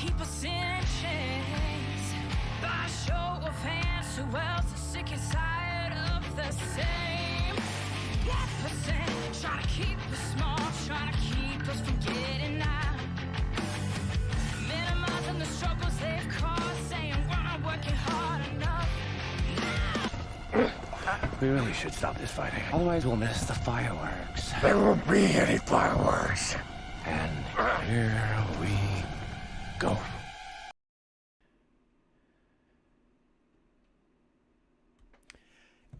keep us in chains. By show of hands, who else is sick and tired of the same? 1% trying to keep us small, trying to keep us from getting out. Minimizing the struggles they've caused, saying we're not working hard enough. We really should stop this fighting. Otherwise, we'll miss the fireworks. There won't be any fireworks. And here we go.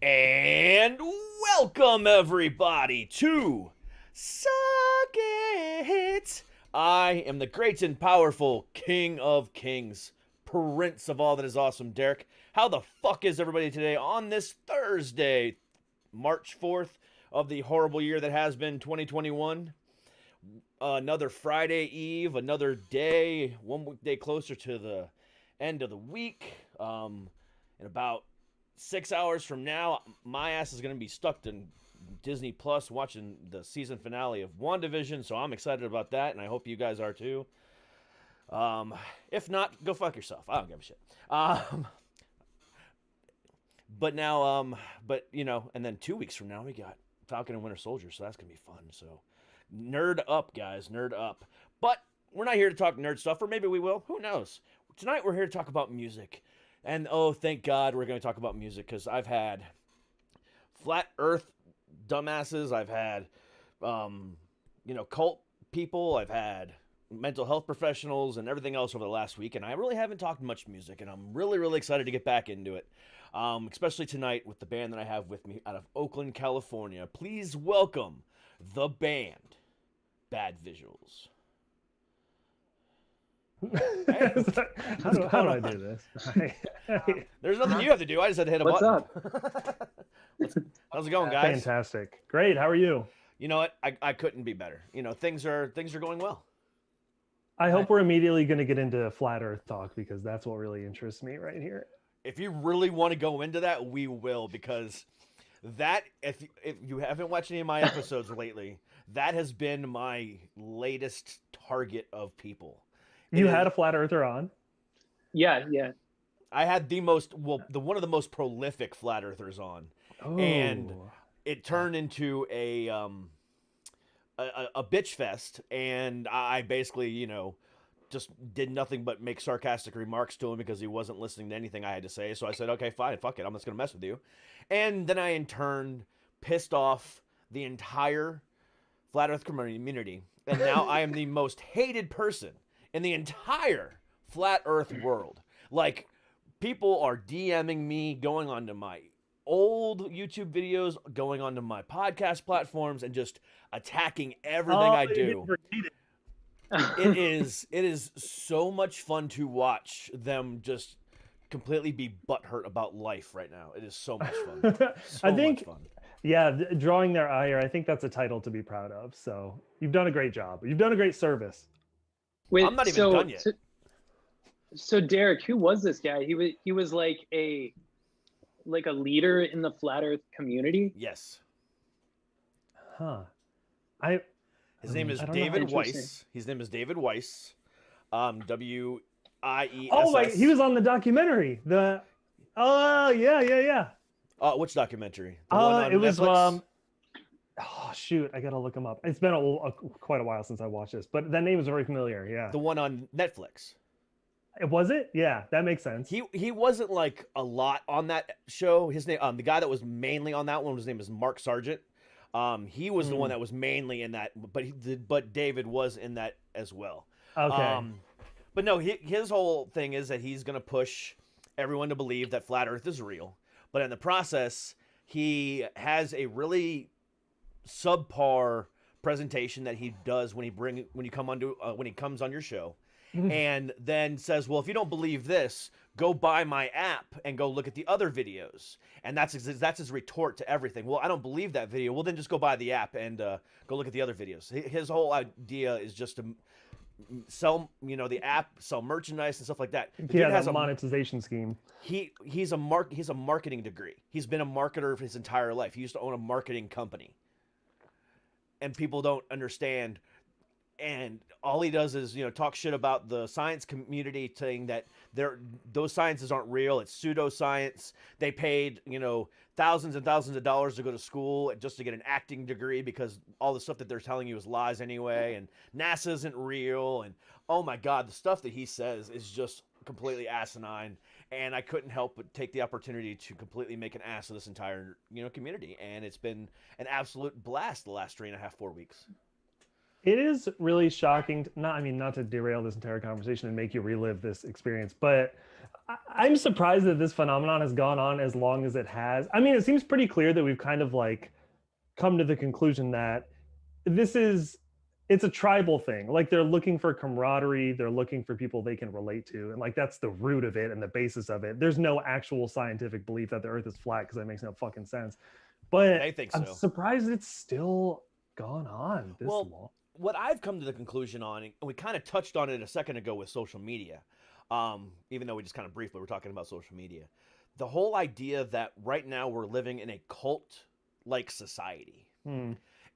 And welcome, everybody, to Suck It. I am the great and powerful King of Kings, Prince of all that is awesome, Derek. How the fuck is everybody today on this Thursday, March 4th of the horrible year that has been 2021? Another Friday Eve, another day, one day closer to the end of the week. In about 6 hours from now, my ass is going to be stuck in Disney Plus watching the season finale of WandaVision, so I'm excited about that, and I hope you guys are too. If not, go fuck yourself. I don't give a shit. But now, and then 2 weeks from now, we got Falcon and Winter Soldier, so that's going to be fun. So, nerd up, guys, nerd up. But we're not here to talk nerd stuff, or maybe we will. Who knows? Tonight, we're here to talk about music. And, oh, thank God we're going to talk about music, because I've had flat earth dumbasses. I've had, cult people. I've had mental health professionals and everything else over the last week, and I really haven't talked much music, and I'm really, really excited to get back into it. Especially tonight with the band that I have with me out of Oakland, California. Please welcome the band, Bad Visuals. Hey. How do I do this? There's nothing you have to do. I just had to hit a button. What's up? How's it going, guys? Fantastic. Great. How are you? You know what? I couldn't be better. Things are going well. I hope we're immediately going to get into flat earth talk, because that's what really interests me right here. If you really want to go into that, we will, because that, if you haven't watched any of my episodes lately, that has been my latest target of people. You had a flat earther on? Yeah. I had one of the most prolific flat earthers on. Oh. And it turned into a bitch fest, and I basically, just did nothing but make sarcastic remarks to him because he wasn't listening to anything I had to say. So I said, okay, fine, fuck it, I'm just gonna mess with you. And then I in turn pissed off the entire flat earth community, and now I am the most hated person in the entire flat earth world. Like, people are DMing me, going onto my old YouTube videos, going onto my podcast platforms, and just attacking everything I do. It is so much fun to watch them just completely be butthurt about life right now. It is so much fun. I think, yeah, drawing their ire, I think that's a title to be proud of. So you've done a great job. You've done a great service. Wait, I'm not even done yet. So Derek, who was this guy? He was like a leader in the flat earth community? Yes. Huh. His name is David Weiss. His name is David Weiss. W-I-E-S-S. Oh, like he was on the documentary. Yeah. Which documentary? The one on it was Netflix? Oh shoot, I gotta look him up. It's been quite a while since I watched this, but that name is very familiar. Yeah. The one on Netflix. Was it? Yeah, that makes sense. He wasn't like a lot on that show. His name, the guy that was mainly on that one, his name is Mark Sargent. He was the one that was mainly in that, but David was in that as well. Okay. But no, his whole thing is that he's gonna push everyone to believe that flat Earth is real. But in the process, he has a really subpar presentation that he does when he comes on your show. And then says, well, if you don't believe this, go buy my app and go look at the other videos. And that's his retort to everything. Well, I don't believe that video. Well, then just go buy the app and go look at the other videos. His whole idea is just to sell, the app, sell merchandise and stuff like that. He has a monetization scheme. He's a marketing degree. He's been a marketer for his entire life. He used to own a marketing company. And people don't understand and all he does is talk shit about the science community, saying that those sciences aren't real. It's pseudoscience. They paid thousands and thousands of dollars to go to school just to get an acting degree because all the stuff that they're telling you is lies anyway, and NASA isn't real. And oh my God, the stuff that he says is just completely asinine. And I couldn't help but take the opportunity to completely make an ass of this entire community, and it's been an absolute blast the last 3.5, 4 weeks. It is really shocking. Not to derail this entire conversation and make you relive this experience, but I'm surprised that this phenomenon has gone on as long as it has. I mean, it seems pretty clear that we've kind of like come to the conclusion that it's a tribal thing. Like they're looking for camaraderie. They're looking for people they can relate to. And like, that's the root of it and the basis of it. There's no actual scientific belief that the earth is flat, because that makes no fucking sense. But I think so. I'm surprised it's still gone on this long. What I've come to the conclusion on, and we kind of touched on it a second ago with social media, even though we just kind of briefly were talking about social media, the whole idea that right now we're living in a cult-like society.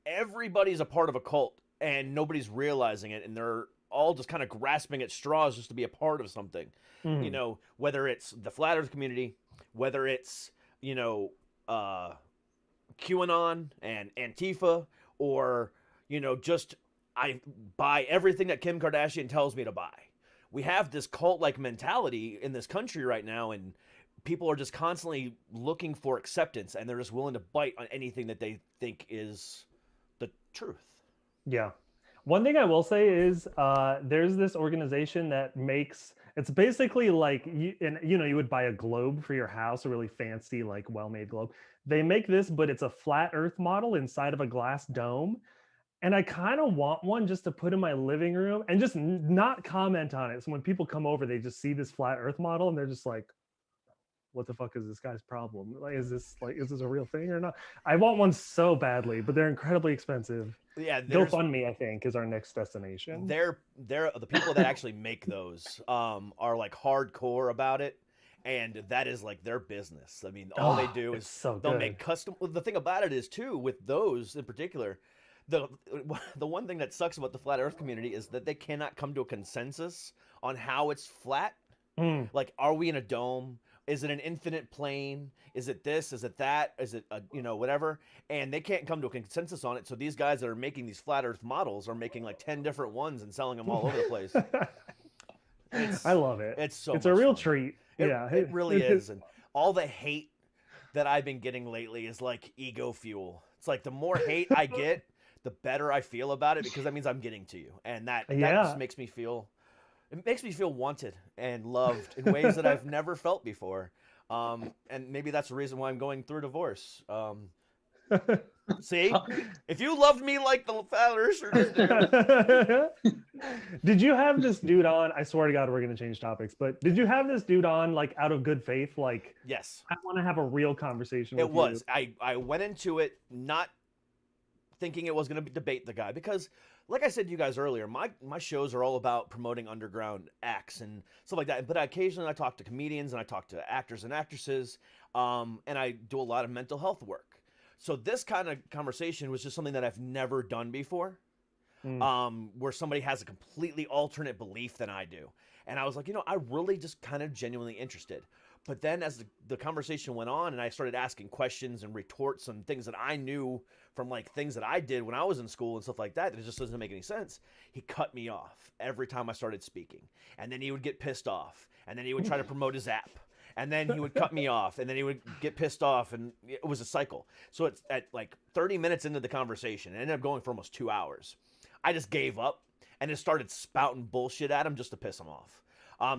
Everybody's a part of a cult, and nobody's realizing it, and they're all just kind of grasping at straws just to be a part of something. Whether it's the flat earth community, whether it's QAnon and Antifa, or just I buy everything that Kim Kardashian tells me to buy. We have this cult-like mentality in this country right now, and people are just constantly looking for acceptance, and they're just willing to bite on anything that they think is the truth. Yeah. One thing I will say is there's this organization that it's basically like, you would buy a globe for your house, a really fancy, like well-made globe. They make this, but it's a flat earth model inside of a glass dome. And I kind of want one just to put in my living room and just not comment on it. So when people come over, they just see this flat earth model and they're just like, what the fuck is this guy's problem? Like, is this a real thing or not? I want one so badly, but they're incredibly expensive. Yeah, GoFundMe, I think, is our next destination. They're the people that actually make those are like hardcore about it, and that is like their business. I mean, all they do is they'll make custom. Well, the thing about it is too, with those in particular, the one thing that sucks about the flat Earth community is that they cannot come to a consensus on how it's flat. Like, are we in a dome? Is it an infinite plane? Is it this? Is it that? Is it whatever? And they can't come to a consensus on it. So these guys that are making these flat Earth models are making like 10 different ones and selling them all over the place. I love it. It's a real fun. Treat. It really is. And all the hate that I've been getting lately is like ego fuel. It's like the more hate I get, the better I feel about it, because that means I'm getting to you, and that just makes me feel. It makes me feel wanted and loved in ways that I've never felt before. And maybe that's the reason why I'm going through a divorce. See? If you loved me like the Fowlers Did you have this dude on? I swear to God, we're going to change topics, but did you have this dude on like out of good faith? Like, yes. I want to have a real conversation with you. It was. I went into it not thinking it was going to debate the guy, because like I said to you guys earlier, my shows are all about promoting underground acts and stuff like that. But occasionally I talk to comedians and I talk to actors and actresses, and I do a lot of mental health work. So this kind of conversation was just something that I've never done before, where somebody has a completely alternate belief than I do. And I was like, I really just kind of genuinely interested. But then as the conversation went on and I started asking questions and retorts on things that I knew from like things that I did when I was in school and stuff like that, it just doesn't make any sense. He cut me off every time I started speaking. And then he would get pissed off. And then he would try to promote his app. And then he would cut me off. And then he would get pissed off. And it was a cycle. So it's at like 30 minutes into the conversation, it ended up going for almost 2 hours. I just gave up and just started spouting bullshit at him just to piss him off.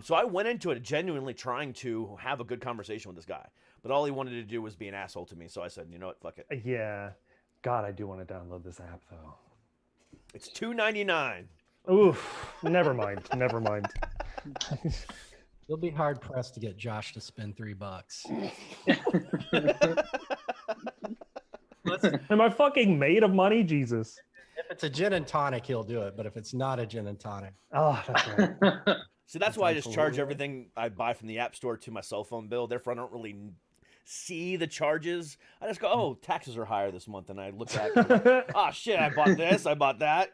So I went into it genuinely trying to have a good conversation with this guy, but all he wanted to do was be an asshole to me. So I said, you know what, fuck it. Yeah. God, I do want to download this app though. It's $2.99. Oof. Never mind. Never mind. You'll be hard pressed to get Josh to spend $3. Am I fucking made of money? Jesus. If it's a gin and tonic, he'll do it. But if it's not a gin and tonic, oh, that's right. So that's why I just charge everything I buy from the App Store to my cell phone bill. Therefore, I don't really see the charges. I just go, oh, taxes are higher this month. And I look back and I'm like, oh, shit, I bought this, I bought that.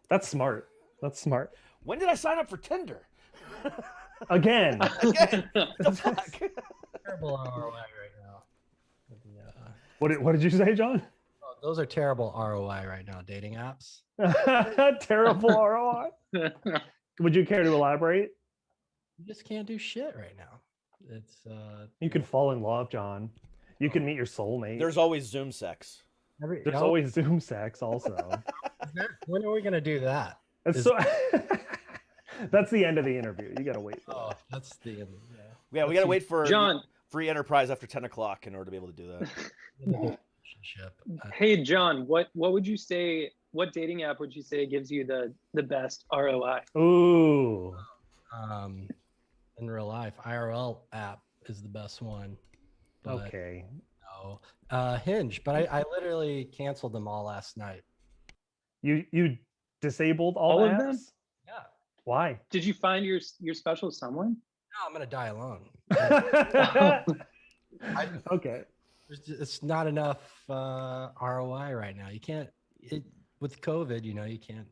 That's smart. That's smart. When did I sign up for Tinder? Again. Again, the fuck? Terrible ROI right now. Yeah. What did you say, John? Oh, those are terrible ROI right now, dating apps. Terrible ROI. Would you care to elaborate? You just can't do shit right now. It's You could fall in love, John. You can meet your soulmate. There's always Zoom sex. There's always Zoom sex also. When are we gonna do that? That's so that's the end of the interview. You gotta wait for Oh, that. that's the end. Yeah, we gotta wait for John. free enterprise after 10 o'clock in order to be able to do that. Relationship. Hey John, what would you say? What dating app would you say gives you the best ROI? Ooh. In real life, IRL app is the best one. But Okay. no. Hinge, but I literally canceled them all last night. You disabled all All the of them? apps? Yeah. Why? Did you find your special someone? No, I'm gonna die alone. Okay. It's not enough ROI right now. You can't with COVID. You can't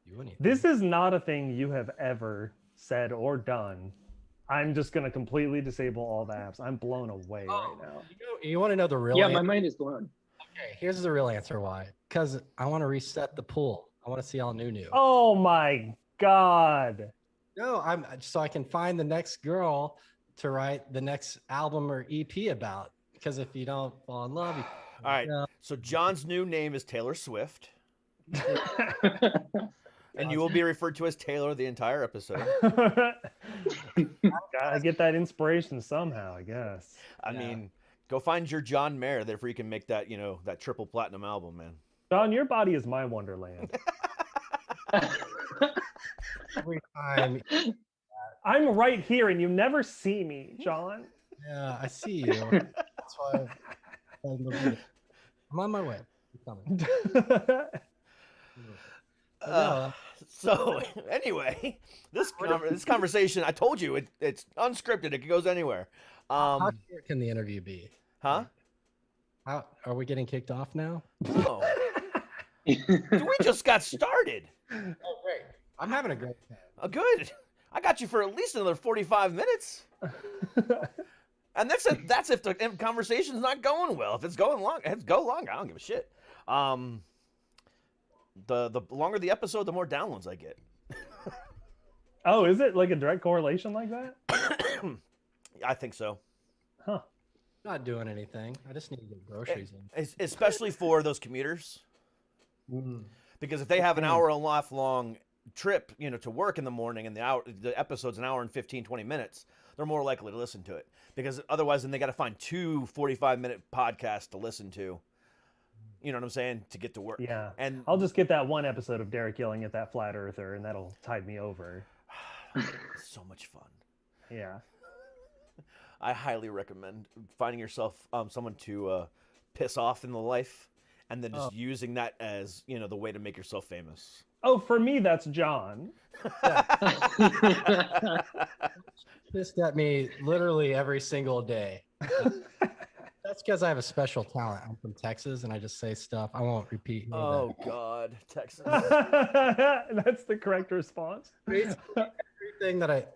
do anything. This is not a thing you have ever said or done. I'm just gonna completely disable all the apps. I'm blown away right now. You want to know the real? Yeah, answer? my mind is blown. Okay, here's the real answer why. Because I want to reset the pool. I want to see all new. Oh my God. No, I'm so I can find the next girl to write the next album or EP about. Because if you don't fall in love, All right. So John's new name is Taylor Swift, and you will be referred to as Taylor the entire episode. Gotta get that inspiration somehow, I guess. I mean, go find your John Mayer, therefore you can make that, that triple platinum album, man. John, your body is my wonderland. every time. I'm right here and you never see me, John. Yeah, I see you. That's why I'm on my way. I'm coming. So anyway, this conversation, I told you it's unscripted. It goes anywhere. How short can the interview be? Huh? How are we getting kicked off now? No. We just got started. Oh, great! I'm having a great time. Oh, good. I got you for at least another 45 minutes. And that's if the conversation's not going well. If it's going long, it's go long. I don't give a shit. The longer the episode, the more downloads I get. Oh, is it like a direct correlation like that? I think so. Huh. Not doing anything. I just need to get groceries in. Especially for those commuters. Mm. Because if they have an hour and a half long trip, to work in the morning and the episode's an hour and 15, 20 minutes, they're more likely to listen to it. Because otherwise then they got to find 2 45-minute podcasts to listen to. You know what I'm saying? To get to work. Yeah. And I'll just get that one episode of Derek yelling at that flat earther and that'll tide me over. so much fun. Yeah. I highly recommend finding yourself someone to piss off in the life and then just using that as, the way to make yourself famous. Oh, for me, that's John. Pissed at me literally every single day. That's because I have a special talent. I'm from Texas, and I just say stuff. I won't repeat. Oh God, Texas. That's the correct response. Everything that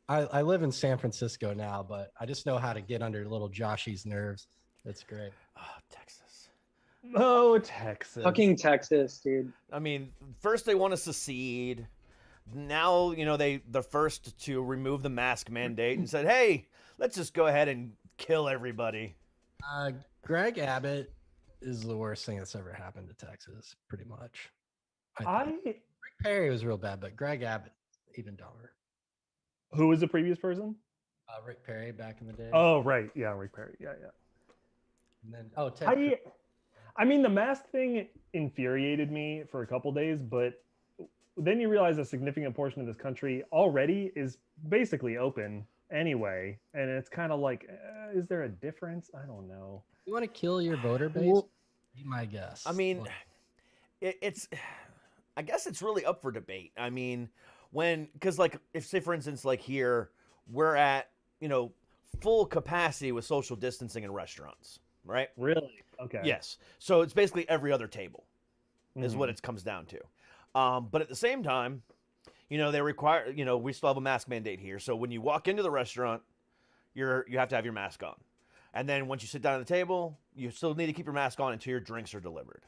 I live in San Francisco now, but I just know how to get under little Joshy's nerves. It's great. Oh, Texas. Oh, Texas. Fucking Texas, dude. I mean, first they want to secede. Now, they're first to remove the mask mandate and said, hey, let's just go ahead and kill everybody. Greg Abbott is the worst thing that's ever happened to Texas, pretty much. Rick Perry was real bad, but Greg Abbott, even dumber. Who was the previous person? Rick Perry back in the day. Oh, right. Yeah, Rick Perry. Yeah. And then, Ted. I mean, the mask thing infuriated me for a couple days, but then you realize a significant portion of this country already is basically open anyway. And it's kind of like, is there a difference? I don't know. You want to kill your voter base? Be my guess. I mean, I guess it's really up for debate. I mean, because if say for instance, like here, we're at, full capacity with social distancing in restaurants, right? Really? Okay. Yes. So it's basically every other table is what it comes down to. But at the same time, they require, we still have a mask mandate here. So when you walk into the restaurant, you have to have your mask on. And then once you sit down at the table, you still need to keep your mask on until your drinks are delivered.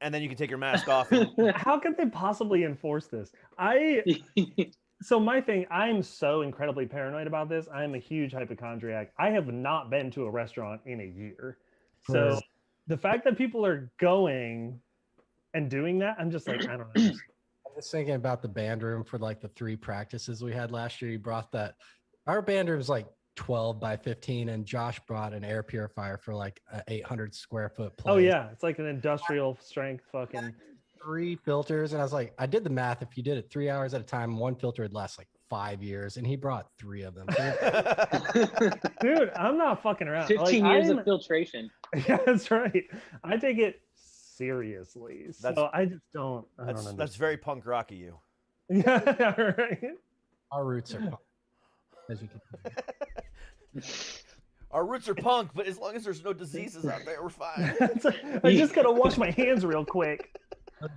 And then you can take your mask off. How could they possibly enforce this? So my thing, I'm so incredibly paranoid about this. I'm a huge hypochondriac. I have not been to a restaurant in a year. So the fact that people are going and doing that, I'm just like, I don't know. I was thinking about the band room for like the 3 practices we had last year. You brought that. Our band room is like 12 by 15, and Josh brought an air purifier for like an 800 square foot place. Oh yeah, it's like an industrial strength fucking 3 filters. And I was like, I did the math. If you did it 3 hours at a time, 1 filter would last like 5 years, and he brought 3 of them. Dude, I'm not fucking around. 15 years of filtration. Yeah, that's right. I take it seriously. So I just don't. That's very punk rocky, you. Yeah, right. Our roots are punk, as you can Our roots are punk, but as long as there's no diseases out there, we're fine. I just gotta wash my hands real quick.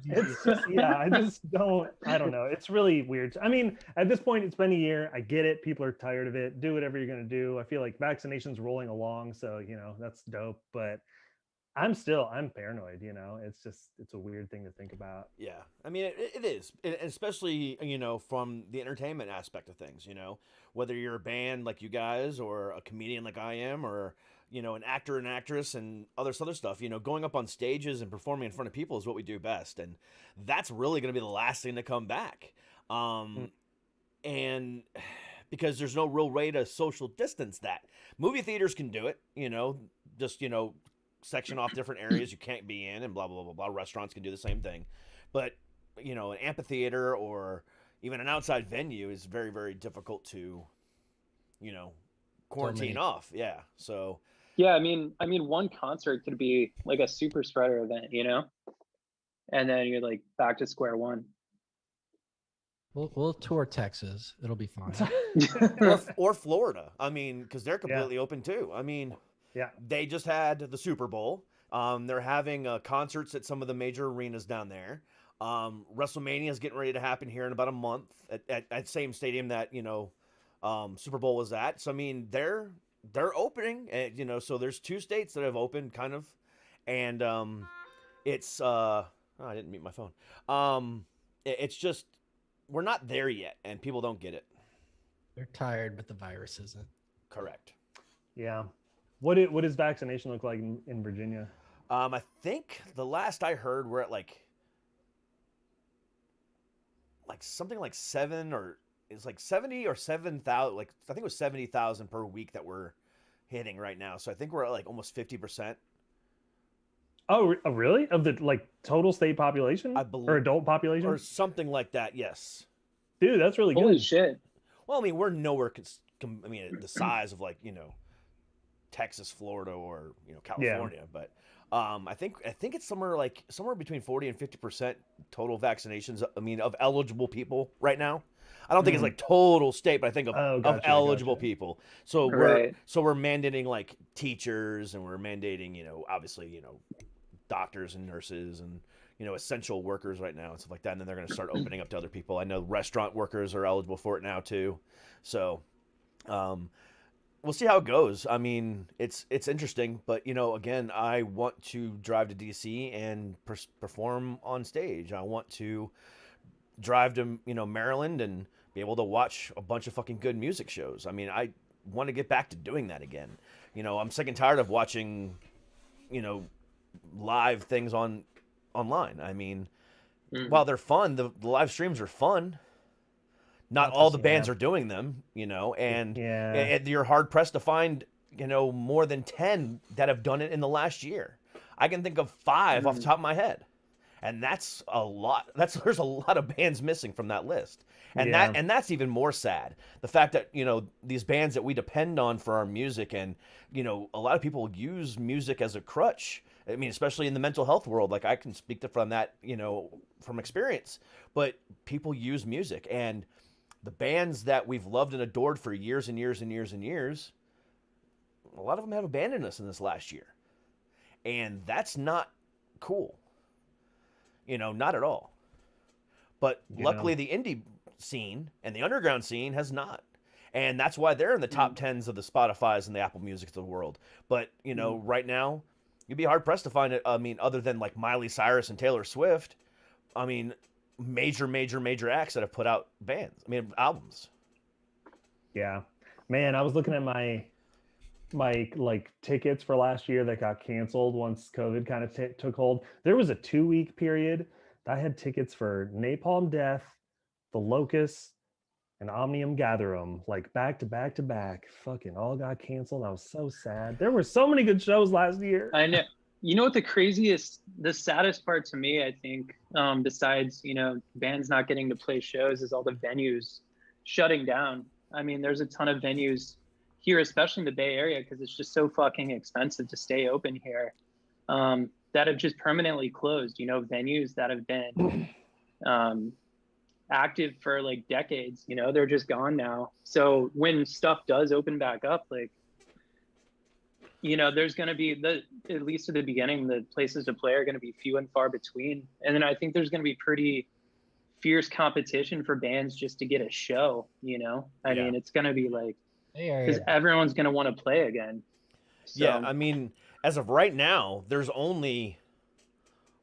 It's just, I don't know. It's really weird. I mean, at this point, it's been a year. I get it. People are tired of it. Do whatever you're gonna do. I feel like vaccination's rolling along, so that's dope. But I'm paranoid. It's a weird thing to think about. Yeah, I mean, it is, especially from the entertainment aspect of things. Whether you're a band like you guys, or a comedian like I am, or an actor and actress and other stuff. Going up on stages and performing in front of people is what we do best, and that's really going to be the last thing to come back. And because there's no real way to social distance that. Movie theaters can do it. Just section off different areas you can't be in, and blah blah blah blah. Restaurants can do the same thing, but an amphitheater or even an outside venue is very, very difficult to quarantine off. Yeah, so yeah, I mean one concert could be like a super spreader event, and then you're like back to square one. We'll tour Texas. It'll be fine. or Florida. I mean, because they're completely open too. I mean, yeah, they just had the Super Bowl. They're having concerts at some of the major arenas down there. WrestleMania is getting ready to happen here in about a month at same stadium that Super Bowl was at. So I mean, they're opening. So there's 2 states that have opened, kind of, and it's I didn't mute my phone. It's just we're not there yet, and people don't get it. They're tired, but the virus isn't. Correct. Yeah. What does vaccination look like in Virginia? I think the last I heard, we're at like something like 7 or it's like 70 or 7,000. Like I think it was 70,000 per week that we're hitting right now. So I think we're at like almost 50%. Oh, really? Of the total state population, I believe, or adult population, or something like that. Yes. Dude, that's really good. Holy shit. Well, I mean, we're nowhere. The size of Texas, Florida, or California, but I think it's somewhere between 40 and 50% total vaccinations. I mean, of eligible people right now. I don't think it's like total state, but I think of eligible people. So we're mandating teachers, and we're mandating obviously doctors and nurses and essential workers right now and stuff like that. And then they're going to start opening up to other people. I know restaurant workers are eligible for it now too. So we'll see how it goes. I mean, it's interesting, but again, I want to drive to DC and perform on stage. I want to drive to Maryland and be able to watch a bunch of fucking good music shows. I mean, I want to get back to doing that again. I'm sick and tired of watching live things online. I mean, while they're fun, the live streams are fun. Not all the bands are doing them, and you're hard pressed to find, more than 10 that have done it in the last year. I can think of 5 off the top of my head, and that's a lot. There's a lot of bands missing from that list, and that's even more sad. The fact that these bands that we depend on for our music, and a lot of people use music as a crutch. I mean, especially in the mental health world. Like I can speak from that, from experience. But people use music, and the bands that we've loved and adored for years and years and years and years, a lot of them have abandoned us in this last year. And that's not cool. Not at all. But Yeah. luckily, the indie scene and the underground scene has not. And that's why they're in the top tens of the Spotify's and the Apple Music of the world. But, right now, you'd be hard-pressed to find it, other than like Miley Cyrus and Taylor Swift, major acts that have put out albums. Yeah, man, I was looking at my like tickets for last year that got canceled once COVID kind of took hold. There was a 2-week period that I had tickets for Napalm Death, The Locusts, and Omnium Gatherum, like back to back to back. Fucking all got canceled. I was so sad. There were so many good shows last year. I know. You know what the saddest part to me, I think, besides, bands not getting to play shows, is all the venues shutting down. I mean, there's a ton of venues here, especially in the Bay Area, because it's just so fucking expensive to stay open here, that have just permanently closed, venues that have been active for like decades, they're just gone now. So when stuff does open back up, like, there's going to be at least at the beginning, the places to play are going to be few and far between. And then I think there's going to be pretty fierce competition for bands just to get a show, I mean, it's going to be like, because everyone's going to want to play again. So, yeah. I mean, as of right now, there's only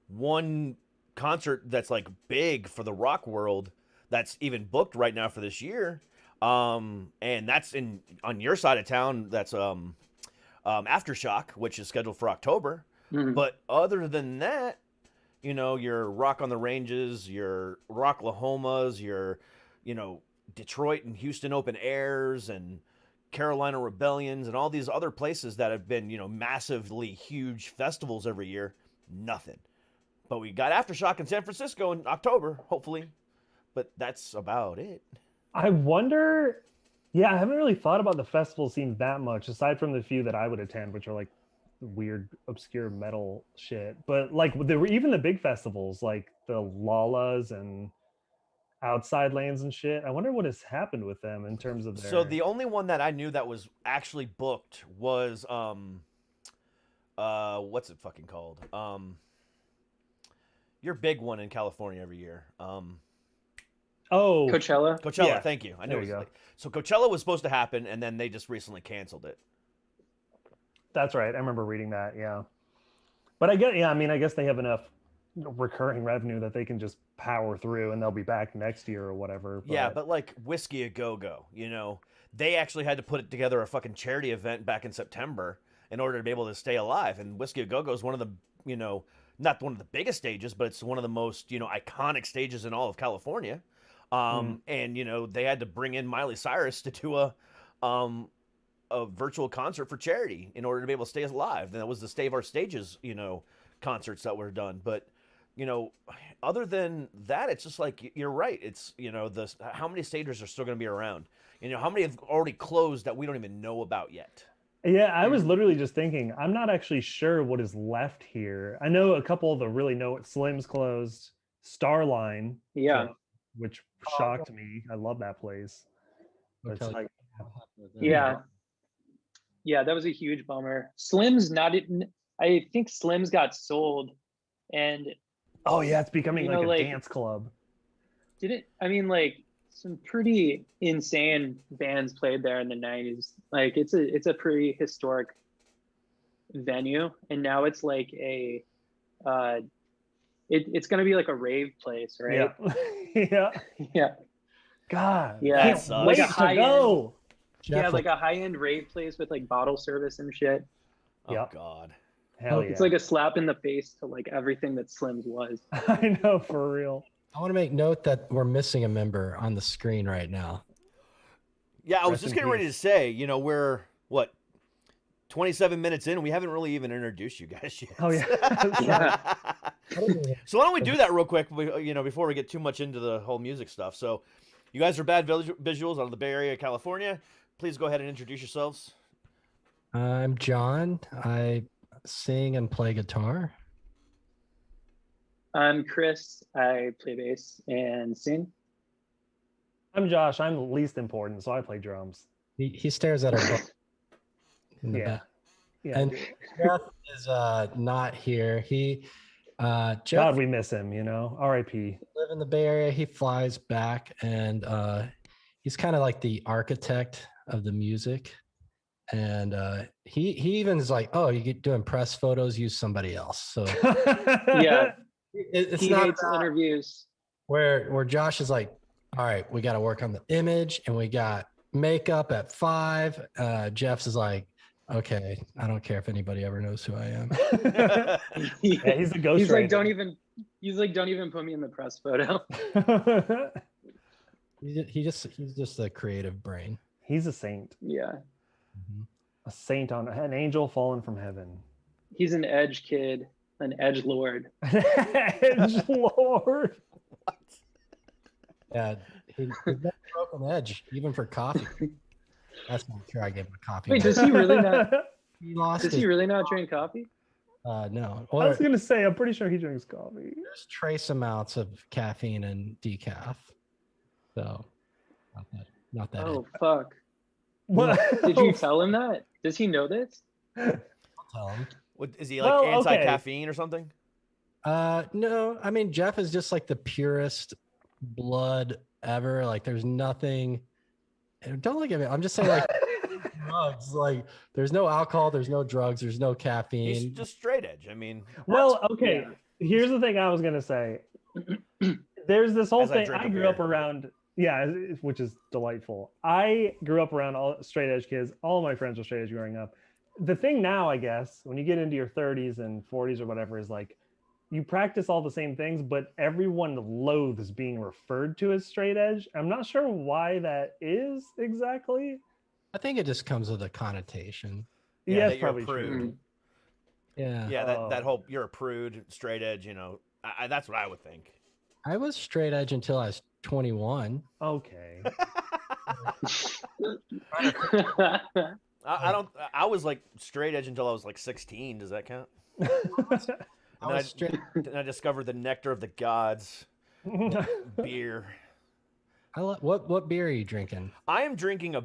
one concert that's like big for the rock world that's even booked right now for this year. And that's on your side of town. That's, Aftershock, which is scheduled for October. Mhm. But other than that, your Rock on the Ranges, your Rocklahomas, your, Detroit and Houston open airs and Carolina Rebellions and all these other places that have been, massively huge festivals every year, nothing. But we got Aftershock in San Francisco in October, hopefully. But that's about it. I wonder. Yeah, I haven't really thought about the festival scene that much, aside from the few that I would attend, which are like weird, obscure metal shit. But like there were even the big festivals, like the Lalas and Outside Lands and shit. I wonder what has happened with them in terms of their. So the only one that I knew that was actually booked was what's it fucking called? Your big one in California every year. Coachella. Coachella, Yeah. thank you. I know. There you go. So Coachella was supposed to happen, and then they just recently canceled it. That's right. I remember reading that. Yeah, but I guess they have enough recurring revenue that they can just power through, and they'll be back next year or whatever. Yeah, but like Whiskey a Go-Go, they actually had to put together a fucking charity event back in September in order to be able to stay alive. And Whiskey a Go-Go is one of the, not one of the biggest stages, but it's one of the most, iconic stages in all of California. And they had to bring in Miley Cyrus to do a virtual concert for charity in order to be able to stay alive. And that was the Save Our Stages, concerts that were done. But other than that, it's just like you're right. It's how many stages are still going to be around? How many have already closed that we don't even know about yet? Yeah, I was literally just thinking, I'm not actually sure what is left here. I know a couple of the really Slim's closed, Starline, Yeah. which shocked me. I love that place. But it's like, Yeah, that was a huge bummer. Slim's I think Slim's got sold, and oh yeah, it's becoming like a like, dance club. Some pretty insane bands played there in the 90s. Like it's a pretty historic venue, and now it's like it's gonna be like a rave place, right? Yeah. Yeah. God. Yeah. That Like Wait a to go. Yeah, like a high-end rave place with like bottle service and shit. Oh Yep. God. Hell yeah. It's like a slap in the face to like everything that Slim's was. I know, for real. I want to make note that we're missing a member on the screen right now. Yeah, I was Rest just in getting ready to peace. say, we're what 27 minutes in, and we haven't really even introduced you guys yet. Oh yeah. Yeah. So why don't we do that real quick, before we get too much into the whole music stuff. So you guys are Bad Visuals out of the Bay Area, California. Please go ahead and introduce yourselves. I'm John. I sing and play guitar. I'm Chris. I play bass and sing. I'm Josh. I'm least important, so I play drums. He stares at our book in the Yeah. back. Yeah. And Jeff is not here. Jeff God, we miss him. You know, R.I.P. live in the Bay Area. He flies back, and he's kind of like the architect of the music. And he even is like, oh, you get doing press photos, use somebody else. So Yeah, it's he not hates about interviews. where Josh is like, all right, we got to work on the image, and we got makeup at 5. Jeff's is like, okay, I don't care if anybody ever knows who I am. Yeah, he's a ghost. He's like, don't even put me in the press photo. He's just a creative brain. He's a saint. Yeah, A saint on an angel fallen from heaven. he's an edge kid, an edge lord. Edge Lord. Yeah, he's never broken edge, even for coffee. That's not sure I gave him a coffee. Wait, does he really not? He lost Does his, he really not drink coffee? no. I Or was gonna say, I'm pretty sure he drinks coffee. there's trace amounts of caffeine and decaf. So not that Oh fuck! What? Did you tell him that? Does he know this? I'll tell him. What is he like? Well, okay. Anti-caffeine or something? No, I mean Jeff is just like the purest blood ever. Like there's nothing. Don't look at me. I'm just saying like drugs. Like there's no alcohol, there's no drugs, there's no caffeine. He's just straight edge. I mean, Well, okay. Here's the thing I was gonna say. There's this whole As I thing. drink I a grew up beer. around, yeah, which is delightful. I grew up around all straight edge kids. All my friends were straight edge growing up. The thing now, I guess, when you get into your 30s and 40s or whatever, is like you practice all the same things, but everyone loathes being referred to as straight edge. I'm not sure why that is exactly. I think it just comes with a connotation. Yeah, Yeah, that it's you're a probably prude. true. Yeah. yeah, Oh. that whole you're a prude, straight edge. You know, that's what I would think. I was straight edge until I was 21. Okay. I don't. I was like straight edge until I was like 16. Does that count? I was straight. Then I discovered the nectar of the gods, beer. What beer are you drinking? I am drinking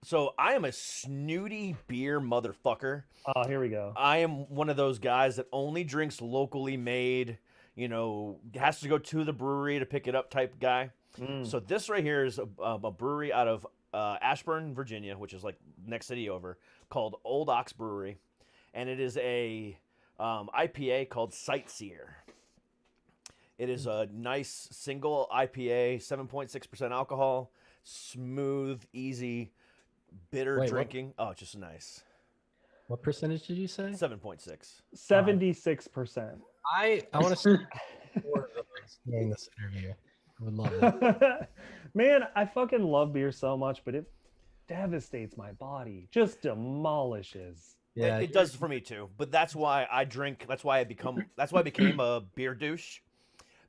so I am a snooty beer motherfucker. Oh, here we go. I am one of those guys that only drinks locally made, you know, has to go to the brewery to pick it up type guy. So this right here is a brewery out of Ashburn, Virginia, which is like next city over, called Old Ox Brewery. And it is a IPA called Sightseer. It is a nice single IPA, 7.6% alcohol, smooth, easy, bitter Wait, what? drinking. Oh, just nice. What percentage did you say? 7.6. 76%. I want to see more of those during this interview. I would love that. Man, I fucking love beer so much, but it devastates my body. Just demolishes. Yeah, It does for me too. But that's why I drink. That's why I became a beer douche.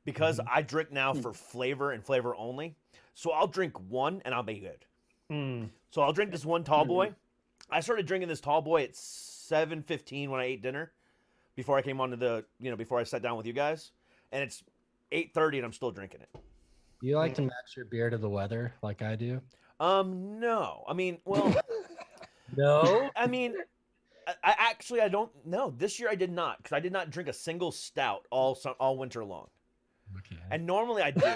Because I drink now for flavor and flavor only. So I'll drink one and I'll be good. So I'll drink this one tall boy. I started drinking this tall boy at 7:15 when I ate dinner, before I came onto before I sat down with you guys, and it's 8:30 and I'm still drinking it. Do you like to match your beer to the weather like I do? No. I mean, well, No. I mean, I don't know. This year I did not, because I did not drink a single stout all winter long. Okay. And normally I do.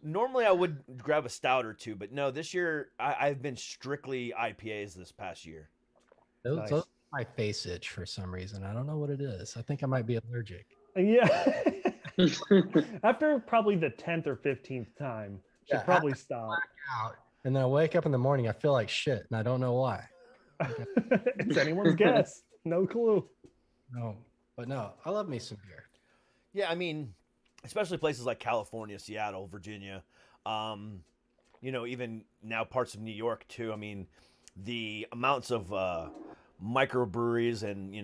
Normally I would grab a stout or two, but no, this year I've been strictly IPAs this past year. Those are my face itch for some reason. I don't know what it is. I think I might be allergic. Yeah. After probably the 10th or 15th time, should Yeah, probably stop. Out, and then I wake up in the morning, I feel like shit, and I don't know why. It's anyone's guess. No clue. No, but no, I love me some beer. Yeah, I mean, especially places like California, Seattle, Virginia, even now parts of New York too. I mean, the amounts of microbreweries and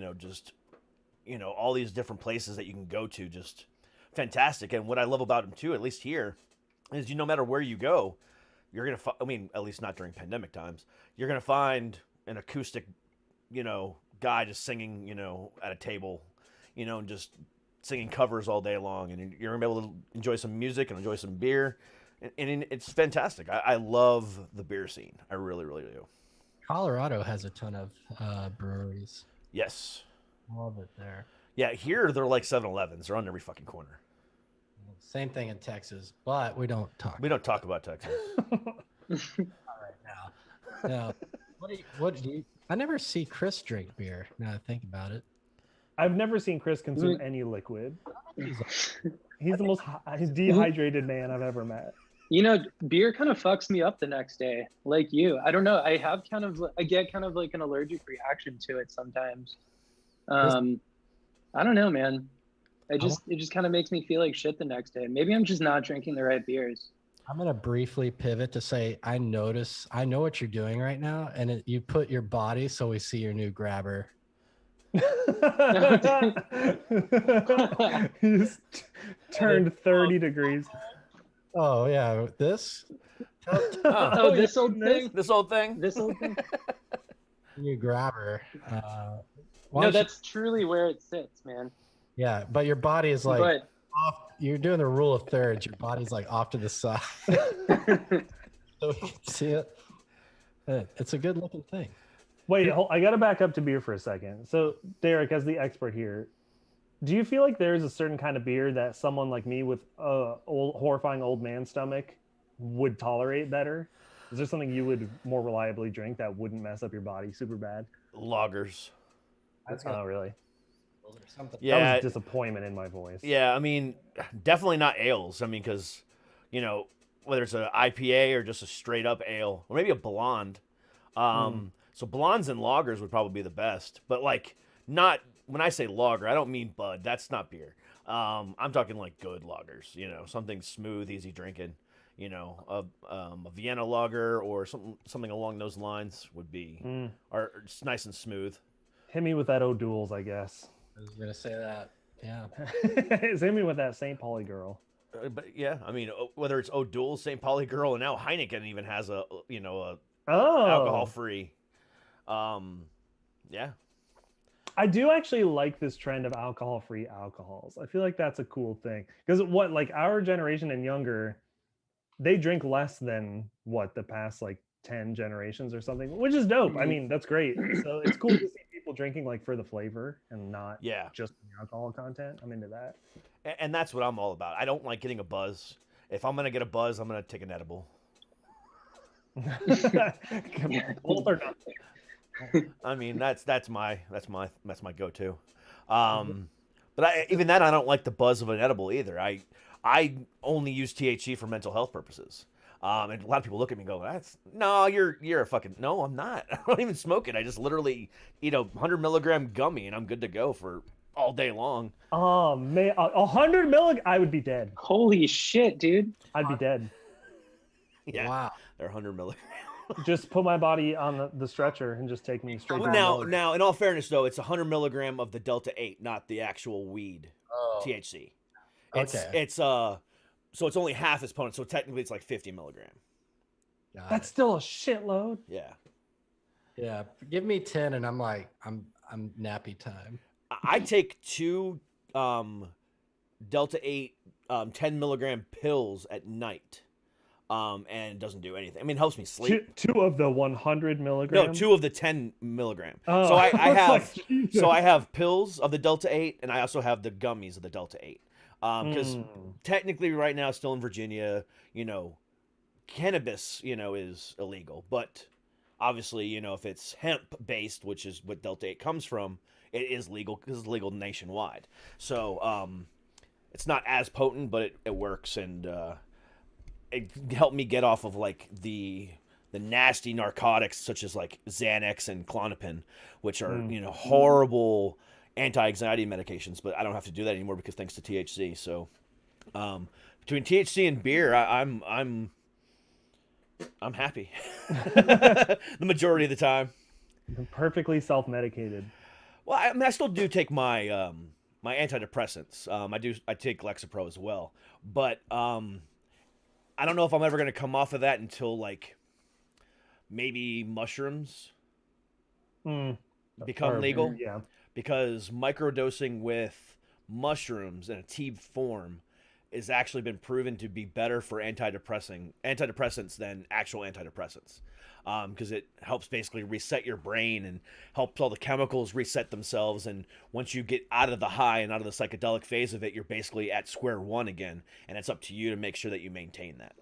all these different places that you can go to, just fantastic. And what I love about them too, at least here, is no matter where you go, you're gonna at least not during pandemic times, you're gonna find an acoustic, guy just singing, at a table, and just singing covers all day long, and you're gonna be able to enjoy some music and enjoy some beer, and it's fantastic. I love the beer scene. I really, really do. Colorado has a ton of breweries. Yes. I love it there. Yeah, here they're like 7-Elevens. They're on every fucking corner. Same thing in Texas, but we don't talk. We don't talk about Texas. right now. No. What do you? I never see Chris drink beer. Now I think about it. I've never seen Chris consume any liquid. He's the most dehydrated man I've ever met. You know, beer kind of fucks me up the next day, like you. I don't know. I get kind of like an allergic reaction to it sometimes. I don't know, man. It just kind of makes me feel like shit the next day. Maybe I'm just not drinking the right beers. I'm gonna briefly pivot to say I know what you're doing right now, and you put your body so we see your new grabber. He's turned 30 degrees. Oh yeah, this. Oh, this old thing. This old thing. This old thing. New grabber. No, that's truly where it sits, man. Yeah, but your body is like But off. You're doing the rule of thirds. Your body's like off to the side, so we can see it. It's a good looking thing. Wait, I got to back up to beer for a second. So, Derek, as the expert here, do you feel like there's a certain kind of beer that someone like me with a horrifying old man stomach would tolerate better? Is there something you would more reliably drink that wouldn't mess up your body super bad? Lagers. Oh, really? Yeah. That was disappointment in my voice. Yeah, I mean, definitely not ales. I mean, because, you know, whether it's an IPA or just a straight up ale, or maybe a blonde. So blondes and lagers would probably be the best. But, like, not, when I say lager, I don't mean Bud. That's not beer. I'm talking, like, good lagers, you know, something smooth, easy drinking. You know, a Vienna lager or something along those lines would be, or just nice and smooth. Hit me with that O'Doul's, I guess. I was gonna say that. Yeah. Hit me with that St. Pauli girl. But yeah, I mean, whether it's O'Doul's, St. Pauli girl, and now Heineken even has a alcohol free. Yeah. I do actually like this trend of alcohol-free alcohols. I feel like that's a cool thing because like our generation and younger, they drink less than the past like 10 generations or something, which is dope. I mean, that's great. So it's cool to see people drinking like for the flavor and not just the alcohol content. I'm into that. And that's what I'm all about. I don't like getting a buzz. If I'm gonna get a buzz, I'm gonna take an edible. Both or nothing. I mean, that's my go-to. But even that, I don't like the buzz of an edible either. I only use THC for mental health purposes. And a lot of people look at me and go, you're a fucking, no, I'm not. I don't even smoke it. I just literally eat a 100 milligram gummy and I'm good to go for all day long. Oh man, 100 milligram, I would be dead. Holy shit, dude. I'd be dead. Yeah. Wow. They're 100 milligrams. Just put my body on the stretcher and just take me straight. Now, in all fairness, though, it's 100 milligram of the Delta 8, not the actual weed THC. So it's only half as potent. So technically, it's like 50 milligram. That's still a shitload. Yeah. Yeah. Give me 10, and I'm like, I'm nappy time. I take 2 Delta 8 10 milligram pills at night. And it doesn't do anything. I mean, it helps me sleep. Two of the 100 milligram? No, 2 of the 10 milligram. Oh. So I have pills of the Delta 8, and I also have the gummies of the Delta 8. Because technically right now, still in Virginia, cannabis, is illegal. But obviously, if it's hemp-based, which is what Delta 8 comes from, it is legal because it's legal nationwide. So it's not as potent, but it works, and it helped me get off of like the nasty narcotics such as like Xanax and Klonopin, which are horrible anti-anxiety medications. But I don't have to do that anymore because thanks to THC. So between THC and beer, I'm happy the majority of the time. I'm perfectly self-medicated. Well, I mean, I still do take my my antidepressants. I take Lexapro as well, but I don't know if I'm ever going to come off of that until like maybe mushrooms become legal. Yeah. Because microdosing with mushrooms in a tea form is actually been proven to be better for antidepressants than actual antidepressants. Because it helps basically reset your brain and helps all the chemicals reset themselves. And once you get out of the high and out of the psychedelic phase of it, you're basically at square one again. And it's up to you to make sure that you maintain that.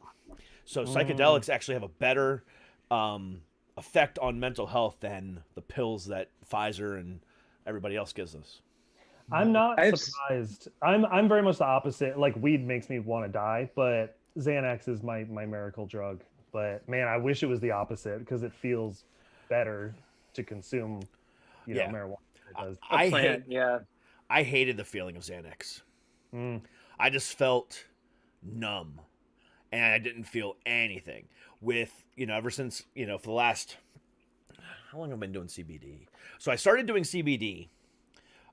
So psychedelics actually have a better effect on mental health than the pills that Pfizer and everybody else gives us. I'm not surprised. I'm very much the opposite. Like, weed makes me want to die, but Xanax is my miracle drug. But man, I wish it was the opposite, because it feels better to consume, you know, marijuana than it does. I hated the feeling of Xanax. I just felt numb, and I didn't feel anything. With, you know, ever since, you know, for the last, how long have I been doing CBD? So I started doing CBD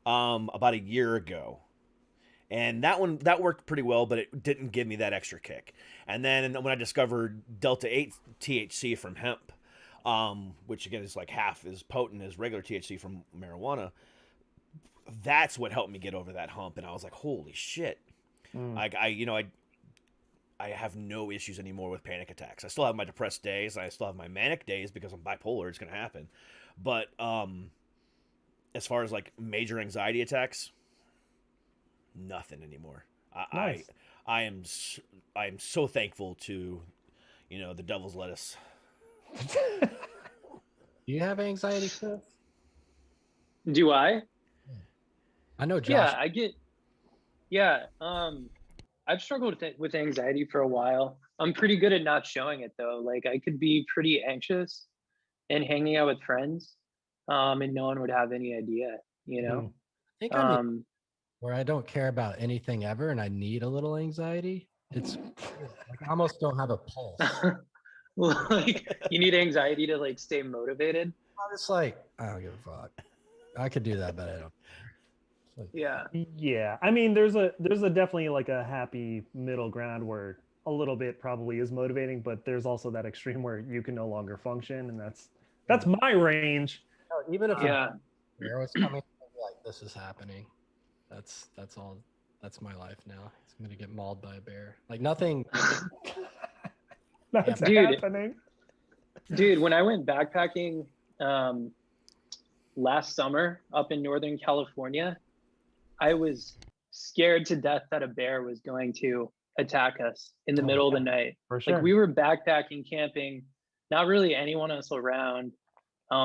about a year ago. And that worked pretty well, but it didn't give me that extra kick. And then when I discovered Delta 8 THC from hemp, which again is like half as potent as regular THC from marijuana, that's what helped me get over that hump. And I was like, holy shit. Like, I have no issues anymore with panic attacks. I still have my depressed days. I still have my manic days because I'm bipolar. It's going to happen. But as far as like major anxiety attacks, nothing anymore. Nice. I am so thankful to, you know, the devil's lettuce. Do you have anxiety, Chris? Do I? I know Josh. Yeah, I get. Yeah, I've struggled with anxiety for a while. I'm pretty good at not showing it though. Like, I could be pretty anxious and hanging out with friends, and no one would have any idea. You know. I think I'm where I don't care about anything ever, and I need a little anxiety. It's like I almost don't have a pulse. Like, you need anxiety to like stay motivated. I'm just like, I don't give a fuck. I could do that, but I don't. Like, Yeah. I mean, there's a definitely like a happy middle ground where a little bit probably is motivating, but there's also that extreme where you can no longer function, and that's my range. Even if a bear was coming, I'd be like, this is happening. That's all. That's my life now. It's gonna get mauled by a bear. Like, nothing. That's happening. Dude, when I went backpacking last summer up in Northern California, I was scared to death that a bear was going to attack us in the middle of the night. For sure. Like, we were backpacking, camping, not really anyone else around.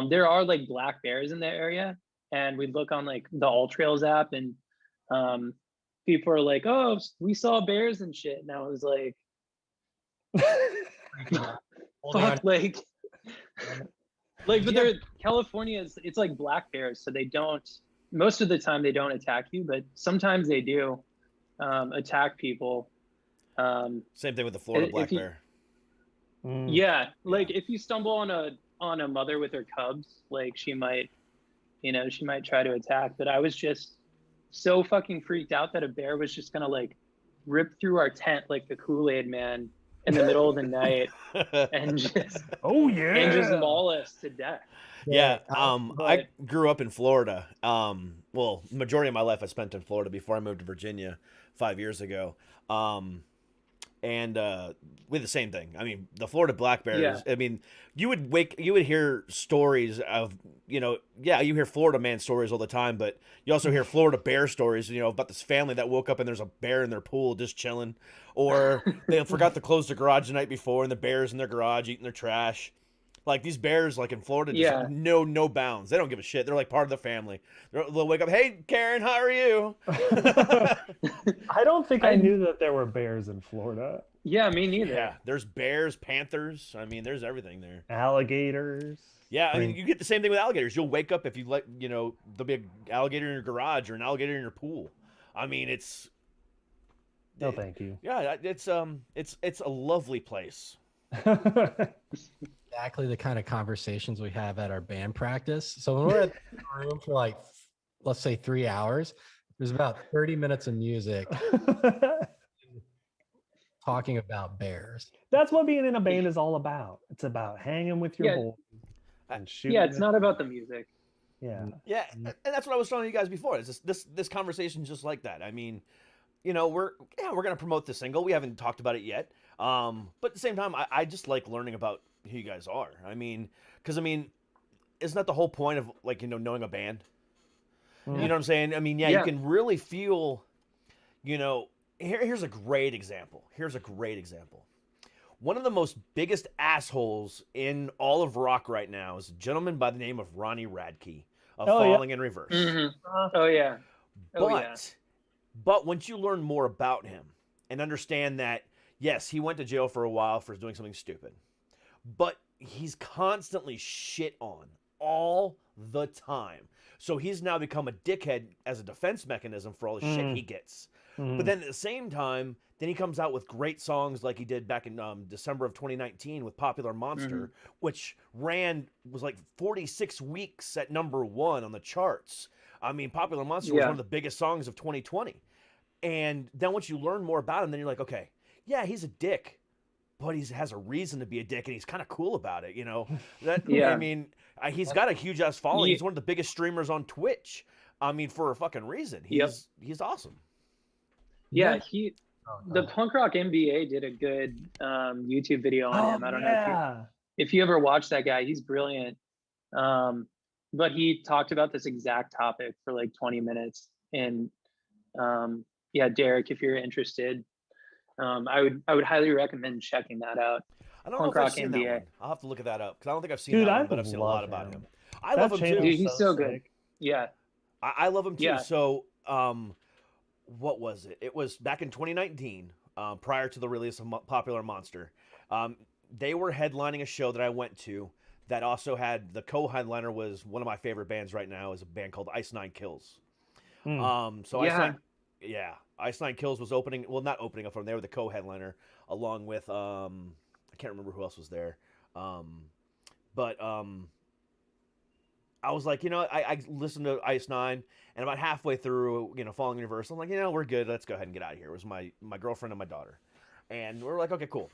There are like black bears in the area, and we'd look on like the All Trails app, and people are like, oh, we saw bears and shit. And I was like, fuck, like, but California it's like black bears, so they don't, most of the time they don't attack you, but sometimes they do attack people. Same thing with the Florida black bear. Yeah, like if you stumble on a mother with her cubs, like she might try to attack. But I was just so fucking freaked out that a bear was just gonna like rip through our tent like the Kool-Aid Man in the middle of the night and just maul us to death. Yeah, I grew up in Florida. Well, the majority of my life I spent in Florida before I moved to Virginia 5 years ago. And with the same thing. I mean, the Florida black bears. I mean, you would hear stories of, you hear Florida man stories all the time, but you also hear Florida bear stories, about this family that woke up and there's a bear in their pool just chilling, or they forgot to close the garage the night before and the bear's in their garage eating their trash. Like, these bears, like in Florida, just no bounds. They don't give a shit. They're like part of the family. They'll wake up, hey, Karen, how are you? I don't think I knew that there were bears in Florida. Yeah, me neither. Yeah, there's bears, panthers. I mean, there's everything there. Alligators. Yeah, I mean, you get the same thing with alligators. You'll wake up if you there'll be an alligator in your garage or an alligator in your pool. I mean, it's... No, thank you. Yeah, it's a lovely place. Exactly the kind of conversations we have at our band practice. So when we're at the room for like, let's say 3 hours, there's about 30 minutes of music talking about bears. That's what being in a band is all about. It's about hanging with your boys and shooting. Yeah, it's not about the music. Yeah. Yeah, and that's what I was telling you guys before. It's this conversation just like that. I mean, you know, we're gonna promote the single. We haven't talked about it yet. But at the same time, I just like learning about who you guys are. I mean, because I mean, isn't that the whole point of like, you know, knowing a band? You know what I'm saying? I mean, you can really feel, you know, here's a great example. One of the most biggest assholes in all of rock right now is a gentleman by the name of Ronnie Radke of Falling in Reverse. Oh yeah. But once you learn more about him and understand that, yes, he went to jail for a while for doing something stupid, but he's constantly shit on all the time. So he's now become a dickhead as a defense mechanism for all the shit he gets. But then at the same time, then he comes out with great songs like he did back in December of 2019 with Popular Monster, which was like 46 weeks at #1 on the charts. I mean, Popular Monster was one of the biggest songs of 2020. And then once you learn more about him, then you're like, okay, yeah, he's a dick, but he has a reason to be a dick, and he's kind of cool about it, you know? I mean, he's got a huge ass following. He's one of the biggest streamers on Twitch. I mean, for a fucking reason. He's awesome. Yeah, the Punk Rock MBA did a good YouTube video on him. I don't know if you ever watched that guy. He's brilliant. But he talked about this exact topic for like 20 minutes. And Derek, if you're interested, I would highly recommend checking that out. I don't know if I've seen that one. I'll have to look at that up because I don't think I've seen that one, but I've seen a lot about him. I love him too. Dude, he's so good. Yeah. I love him too. Yeah. So, what was it? It was back in 2019, prior to the release of Popular Monster. They were headlining a show that I went to that also had the co-headliner was one of my favorite bands right now is a band called Ice Nine Kills. Ice Nine Kills was opening, well, not opening up for them. They were the co-headliner along with, I can't remember who else was there. But I was like, you know, I listened to Ice Nine, and about halfway through, you know, Falling in Reverse, I'm like, you know, we're good. Let's go ahead and get out of here. It was my girlfriend and my daughter. And we were like, okay, cool.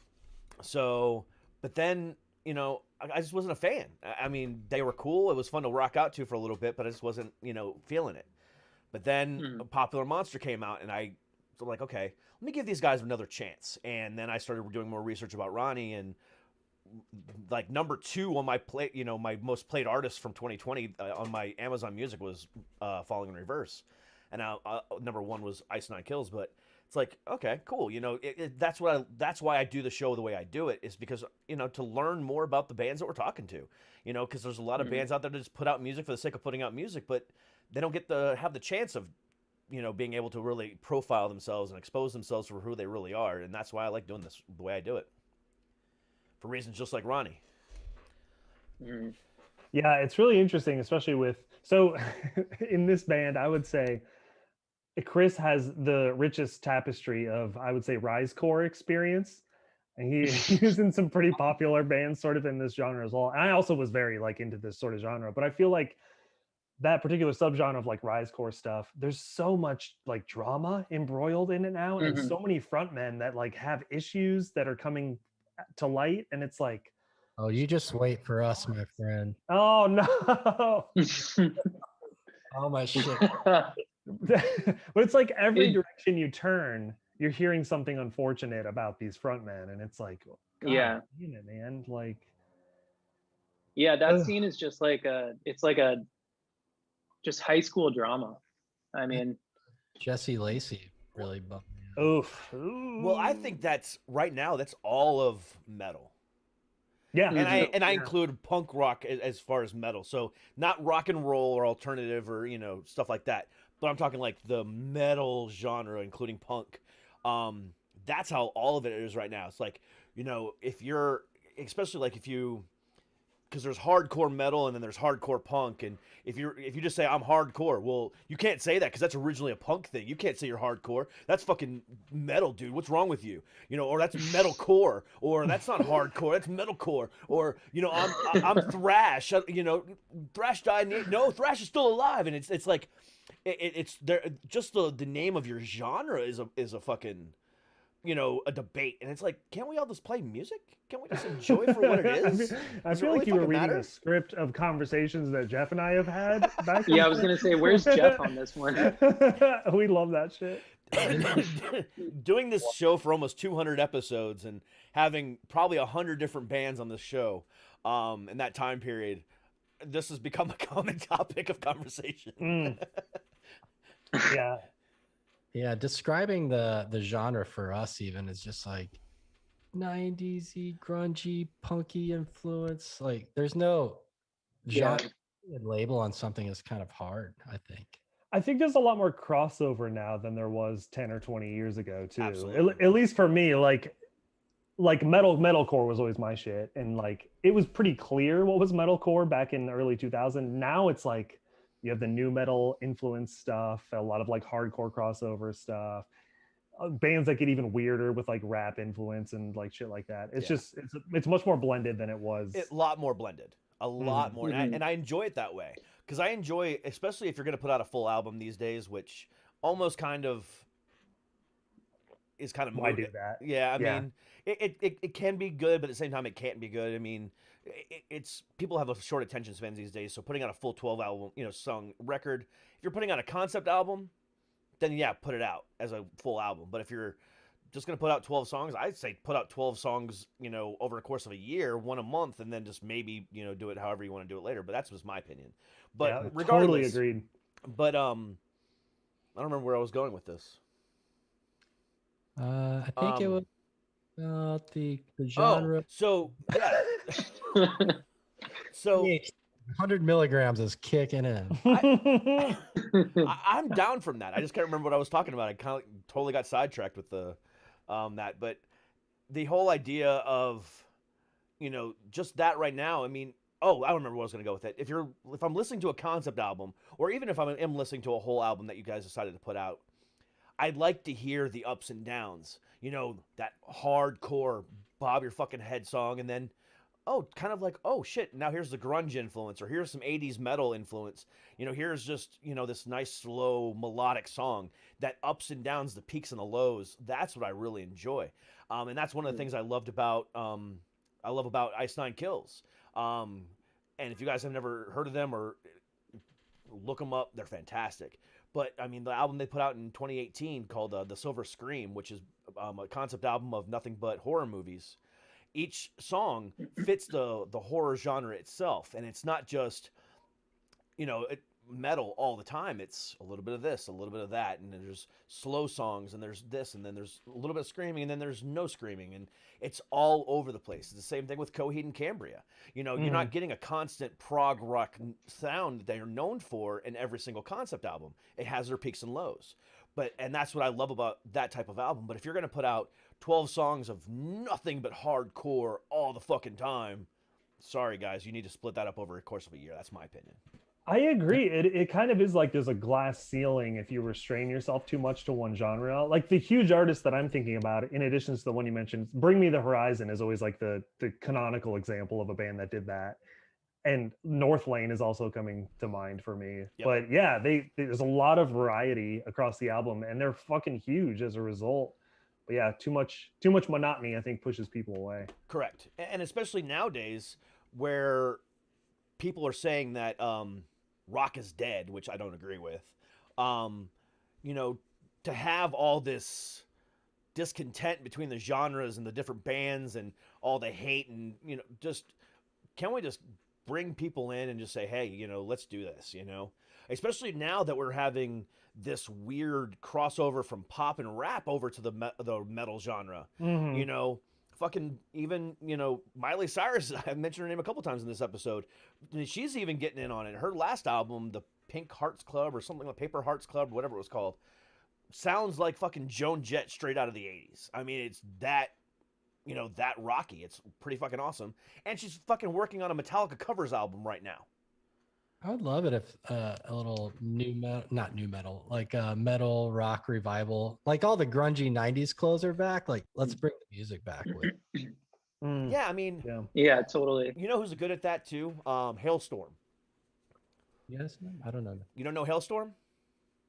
So, but then, you know, I just wasn't a fan. I mean, they were cool. It was fun to rock out to for a little bit, but I just wasn't, you know, feeling it. But then Popular Monster came out, and I was like, okay, let me give these guys another chance. And then I started doing more research about Ronnie, and like #2 on my play, you know, my most played artist from 2020 on my Amazon Music was Falling in Reverse, and now #1 was Ice Nine Kills. But it's like, okay, cool, you know, that's why I do the show the way I do it, is because, you know, to learn more about the bands that we're talking to, you know, because there's a lot of bands out there that just put out music for the sake of putting out music, but they don't get to have the chance of, you know, being able to really profile themselves and expose themselves for who they really are, and that's why I like doing this the way I do it. For reasons just like Ronnie. Yeah, it's really interesting, especially with, so in this band, I would say Chris has the richest tapestry of, I would say, Risecore experience. And he was in some pretty popular bands sort of in this genre as well. And I also was very like into this sort of genre, but I feel like that particular subgenre of like Risecore stuff, there's so much like drama embroiled in it now. And so many frontmen that like have issues that are coming to light, and it's like, oh, you just wait for us, my friend. Oh no. Oh my shit. But it's like every direction you turn, you're hearing something unfortunate about these frontmen, and it's like, God, damn it, man. Like, that scene is just like just high school drama. I mean, Jesse Lacey really bummed me. Oof. Well, I think that's right now. That's all of metal. Yeah, and I include punk rock as far as metal. So not rock and roll or alternative or, you know, stuff like that. But I'm talking like the metal genre, including punk. That's how all of it is right now. It's like, you know, if you're, especially like if you, because there's hardcore metal and then there's hardcore punk, and if you just say I'm hardcore, well, you can't say that because that's originally a punk thing. You can't say you're hardcore. That's fucking metal, dude. What's wrong with you? You know, or that's metalcore, or that's not hardcore. That's metalcore, or, you know, I'm thrash. You know, thrash died. No, thrash is still alive, and it's like it's there. Just the name of your genre is a fucking, you know, a debate, and it's like, can't we all just play music? Can't we just enjoy it for what it is? I feel like you were reading a script of conversations that Jeff and I have had back. I was gonna say, where's Jeff on this one? We love that shit. Doing this show for almost 200 episodes and having probably 100 different bands on this show in that time period, this has become a common topic of conversation. Yeah. Yeah, describing the genre for us even is just like 90s-y, grungy, punky influence. Like there's no genre label on something is kind of hard, I think. I think there's a lot more crossover now than there was 10 or 20 years ago too. Absolutely. At least for me, like metalcore was always my shit, and like it was pretty clear what was metalcore back in the early 2000. Now it's like you have the new metal influence stuff, a lot of like hardcore crossover stuff, bands that get even weirder with like rap influence and like shit like that. It's just it's much more blended than it was. A lot more blended, a lot more, and I enjoy it that way because I enjoy, especially if you're going to put out a full album these days, which almost kind of is kind of Why do that? Yeah, I mean, it can be good, but at the same time, it can't be good. I mean, it's people have a short attention spans these days, so putting out a full 12 album, song record. If you're putting out a concept album, then yeah, put it out as a full album. But if you're just gonna put out 12 songs, I'd say put out 12 songs, over the course of a year, one a month, and then just maybe do it however you want to do it later. But that's just my opinion. But regardless, totally agreed. But I don't remember where I was going with this. I think it was the genre. Oh, so yeah. So 100 milligrams is kicking in. I'm down from that. I just can't remember what I was talking about. I kind of totally got sidetracked with the that, but the whole idea of just that right now. I mean, I don't remember what I was going to go with it. If I'm listening to a concept album, or even if I am listening to a whole album that you guys decided to put out, I'd like to hear the ups and downs. That hardcore bob your fucking head song, and then kind of like, oh shit, now here's the grunge influence, or here's some 80s metal influence. Here's just, this nice slow melodic song that ups and downs, the peaks and the lows. That's what I really enjoy. And that's one of the things I love about Ice Nine Kills. And if you guys have never heard of them or look them up, they're fantastic. But I mean, the album they put out in 2018 called The Silver Scream, which is a concept album of nothing but horror movies. Each song fits the horror genre itself, and it's not just metal all the time. It's a little bit of this, a little bit of that, and then there's slow songs, and there's this, and then there's a little bit of screaming, and then there's no screaming, and it's all over the place. It's the same thing with Coheed and Cambria. You're not getting a constant prog rock sound that they're known for in every single concept album. It has their peaks and lows, and that's what I love about that type of album. But if you're going to put out 12 songs of nothing but hardcore all the fucking time, sorry guys, you need to split that up over the course of a year. That's my opinion. I agree. It kind of is like there's a glass ceiling if you restrain yourself too much to one genre. Like the huge artist that I'm thinking about, in addition to the one you mentioned, Bring Me the Horizon is always like the canonical example of a band that did that. And North Lane is also coming to mind for me. Yep. But yeah, there's a lot of variety across the album, and they're fucking huge as a result. But yeah, too much monotony, I think, pushes people away. Correct. And especially nowadays where people are saying that rock is dead, which I don't agree with. To have all this discontent between the genres and the different bands and all the hate and, can we just bring people in and just say, hey, let's do this, especially now that we're having this weird crossover from pop and rap over to the metal genre. Mm-hmm. Fucking even, Miley Cyrus, I've mentioned her name a couple times in this episode. She's even getting in on it. Her last album, the Pink Hearts Club or something like Paper Hearts Club, whatever it was called, sounds like fucking Joan Jett straight out of the 80s. I mean, it's that, that rocky. It's pretty fucking awesome. And she's fucking working on a Metallica covers album right now. I would love it if a little not new metal, like a metal rock revival, like all the grungy 90s clothes are back. Like, let's bring the music back with it. Yeah, I mean, yeah, totally. You know who's good at that too? Hailstorm. Yes, I don't know. You don't know Hailstorm?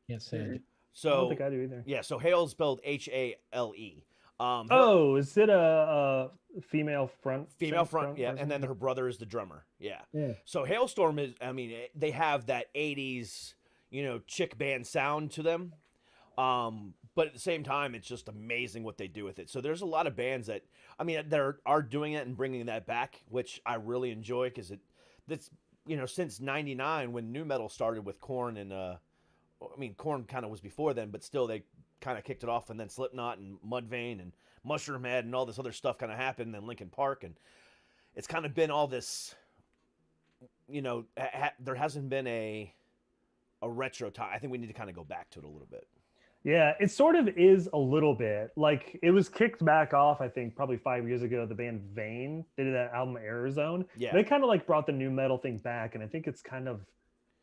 Can't say it. So I don't think I do either. Yeah, so Hail is spelled Hale. Is it a female front? Female front, yeah. And then her brother is the drummer. Yeah. So Hailstorm is, I mean, they have that 80s, chick band sound to them. but at the same time, it's just amazing what they do with it. So there's a lot of bands that, I mean, that are doing it and bringing that back, which I really enjoy because that's, you know, since '99 when nu metal started with Korn and I mean, Korn kind of was before then, but still they kind of kicked it off, and then Slipknot and Mudvayne and Mushroom Head and all this other stuff kind of happened, and then Linkin Park, and it's kind of been all this, you know, there hasn't been a retro time. I think we need to kind of go back to it a little bit. Yeah, it sort of is a little bit. Like, it was kicked back off, I think, probably 5 years ago. The band Vane, they did that album Error Zone. Yeah. They kind of like brought the nu metal thing back, and I think it's kind of,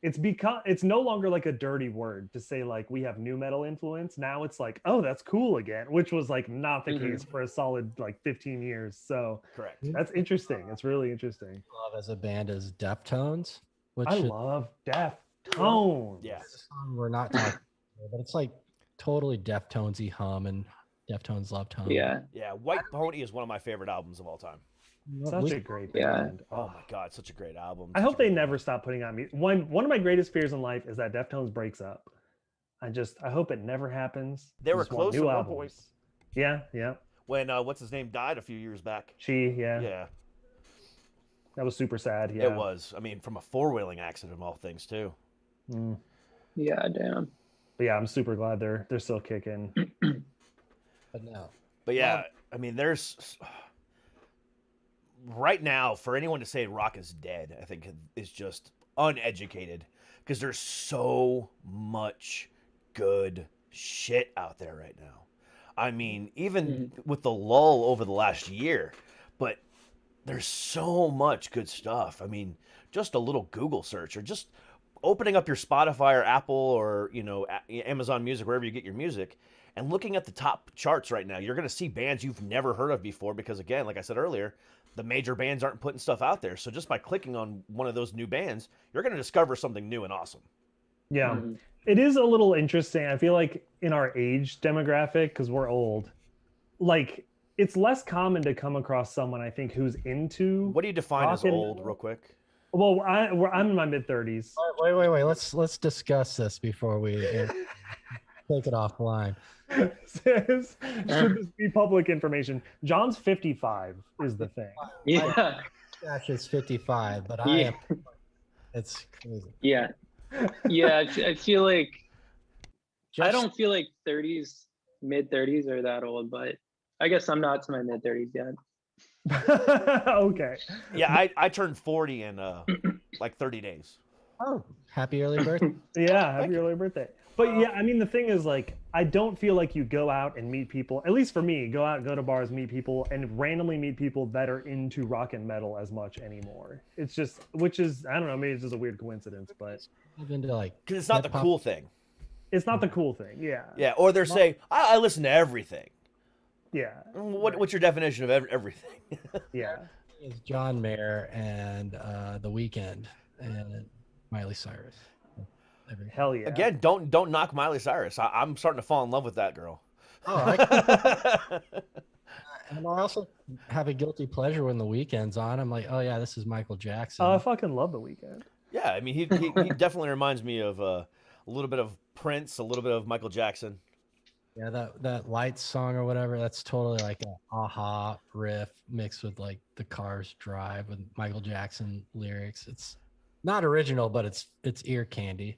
it's no longer like a dirty word to say like we have nu metal influence. Now it's like, oh, that's cool again, which was like not the case for a solid like 15 years. So Correct. that's interesting. It's really interesting. Love as a band is Deftones, which I love Deftones. Yeah. is a song we're not talking about, but it's like totally Deftones-y hum, and Deftones loved hum. Yeah. Yeah, White Pony is one of my favorite albums of all time. Such a great Yeah. band. Oh my god, such a great album. I Such hope a they great- never stop putting out music. One of my greatest fears in life is that Deftones breaks up. I hope it never happens. They I were just want close at one point. Yeah, yeah. When what's his name died a few years back. Yeah. Yeah, That was super sad. Yeah. it was. I mean, from a four-wheeling accident of all things too. Mm. Yeah, damn. But yeah, I'm super glad they're still kicking. But no. But yeah, I mean, there's right now for anyone to say rock is dead, I think is just uneducated because there's so much good shit out there right now. I mean, even with the lull over the last year, but there's so much good stuff. I mean, just a little Google search or just opening up your Spotify or Apple or, you know, Amazon Music, wherever you get your music, and looking at the top charts right now, you're going to see bands you've never heard of before because, again, like I said earlier, the major bands aren't putting stuff out there. So just by clicking on one of those new bands, you're going to discover something new and awesome. Yeah. It is a little interesting. I feel like in our age demographic, because we're old, like it's less common to come across someone I think who's into. What do you define as rock and old, metal. real quick? Well, I'm in my mid 30s. Wait. Let's discuss this before we take it offline. Should this be public information? John's 55 is the thing. Yeah. Josh is 55, but I Yeah. am. It's crazy. Yeah. Yeah. I feel like I Just- don't feel like 30s, mid 30s are that old, but I guess I'm not to my mid 30s yet. Okay. Yeah, I turned 40 in like 30 days. Oh, happy early birthday. Yeah, happy early birthday. But yeah, I mean, the thing is, like, I don't feel like you go out and meet people, at least for me, go to bars, meet people, and randomly meet people that are into rock and metal as much anymore. It's just, which is, I don't know, maybe it's just a weird coincidence, but Move into like Because it's not the hip-hop. cool thing. it's not the cool thing. Yeah. Yeah, or they're saying, I listen to everything. Yeah. What's your definition of everything? Yeah. Is John Mayer and The Weeknd and Miley Cyrus. Everything. Hell yeah. Again, don't knock Miley Cyrus. I'm starting to fall in love with that girl. Oh, and I also have a guilty pleasure when The Weeknd's on. I'm like, oh yeah, this is Michael Jackson. I fucking love The Weeknd. Yeah, I mean, he definitely reminds me of a little bit of Prince, a little bit of Michael Jackson. Yeah, that Lights song or whatever, that's totally like a aha riff mixed with like the Cars Drive with Michael Jackson lyrics. It's not original, but it's ear candy.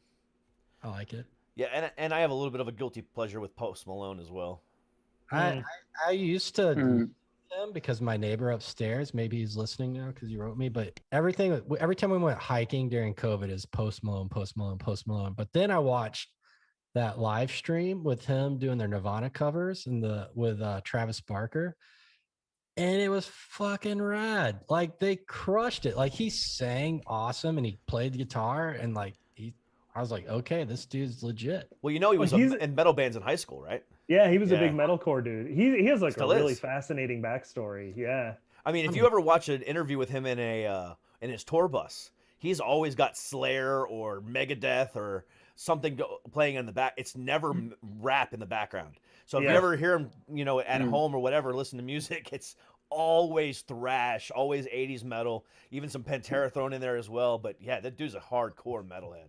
I like it. Yeah, and I have a little bit of a guilty pleasure with Post Malone as well. I used to him because my neighbor upstairs, maybe he's listening now because he wrote me, but every time we went hiking during COVID is Post Malone, Post Malone, Post Malone. But then I watched that live stream with him doing their Nirvana covers with Travis Barker, and it was fucking rad. Like they crushed it. Like he sang awesome and he played guitar and like I was like, okay, this dude's legit. Well, you know, he was he's- in metal bands in high school, right? Yeah, he was a Yeah. big metalcore dude. He has like Still a really is. fascinating backstory. Yeah. I mean, if you ever watch an interview with him in his tour bus, he's always got Slayer or Megadeth or something playing in the back. It's never rap in the background. So if Yeah. you ever hear him, you know, at home or whatever, listen to music, it's always thrash, always 80s metal, even some Pantera thrown in there as well. But yeah, that dude's a hardcore metalhead.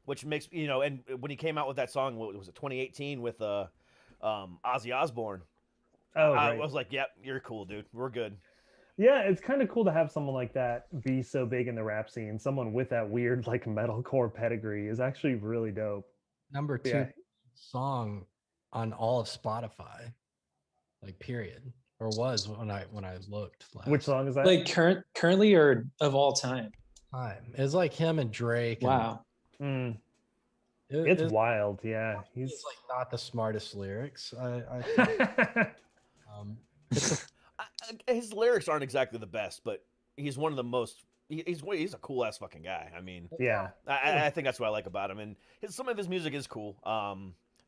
which makes and when he came out with that song, what was it, 2018 with Ozzy Osbourne? Oh, I right. was like, "Yep, you're cool, dude. We're good." Yeah, it's kind of cool to have someone like that be so big in the rap scene. Someone with that weird like metalcore pedigree is actually really dope. Number 2 Yeah. song on all of Spotify, like period, or was when I looked last Which song is that? Like currently or of all time? time. It was like him and Drake. Wow. Mm, And it's it's wild. Yeah, he's he's like not the smartest lyrics. His lyrics aren't exactly the best, but he's one of the most. He's a cool ass fucking guy. I mean, yeah. I think that's what I like about him, and some of his music is cool.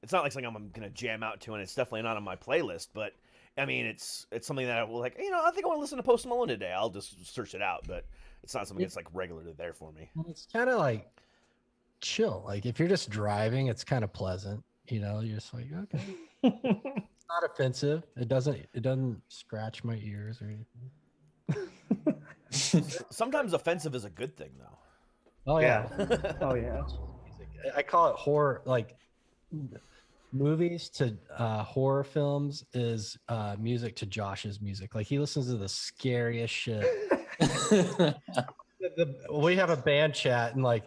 It's not like something I'm gonna jam out to, and it's definitely not on my playlist. But I mean, it's something that I will like. I think I want to listen to Post Malone today. I'll just search it out, but it's not something that's like regularly there for me. It's kind of like chill. Like if you're just driving, it's kind of pleasant. You're just like, okay. It's not offensive. It doesn't scratch my ears or anything. Sometimes offensive is a good thing, though. Oh yeah. Oh yeah. I call it horror. Like movies to horror films is music to Josh's music. Like he listens to the scariest shit. We have a band chat, and like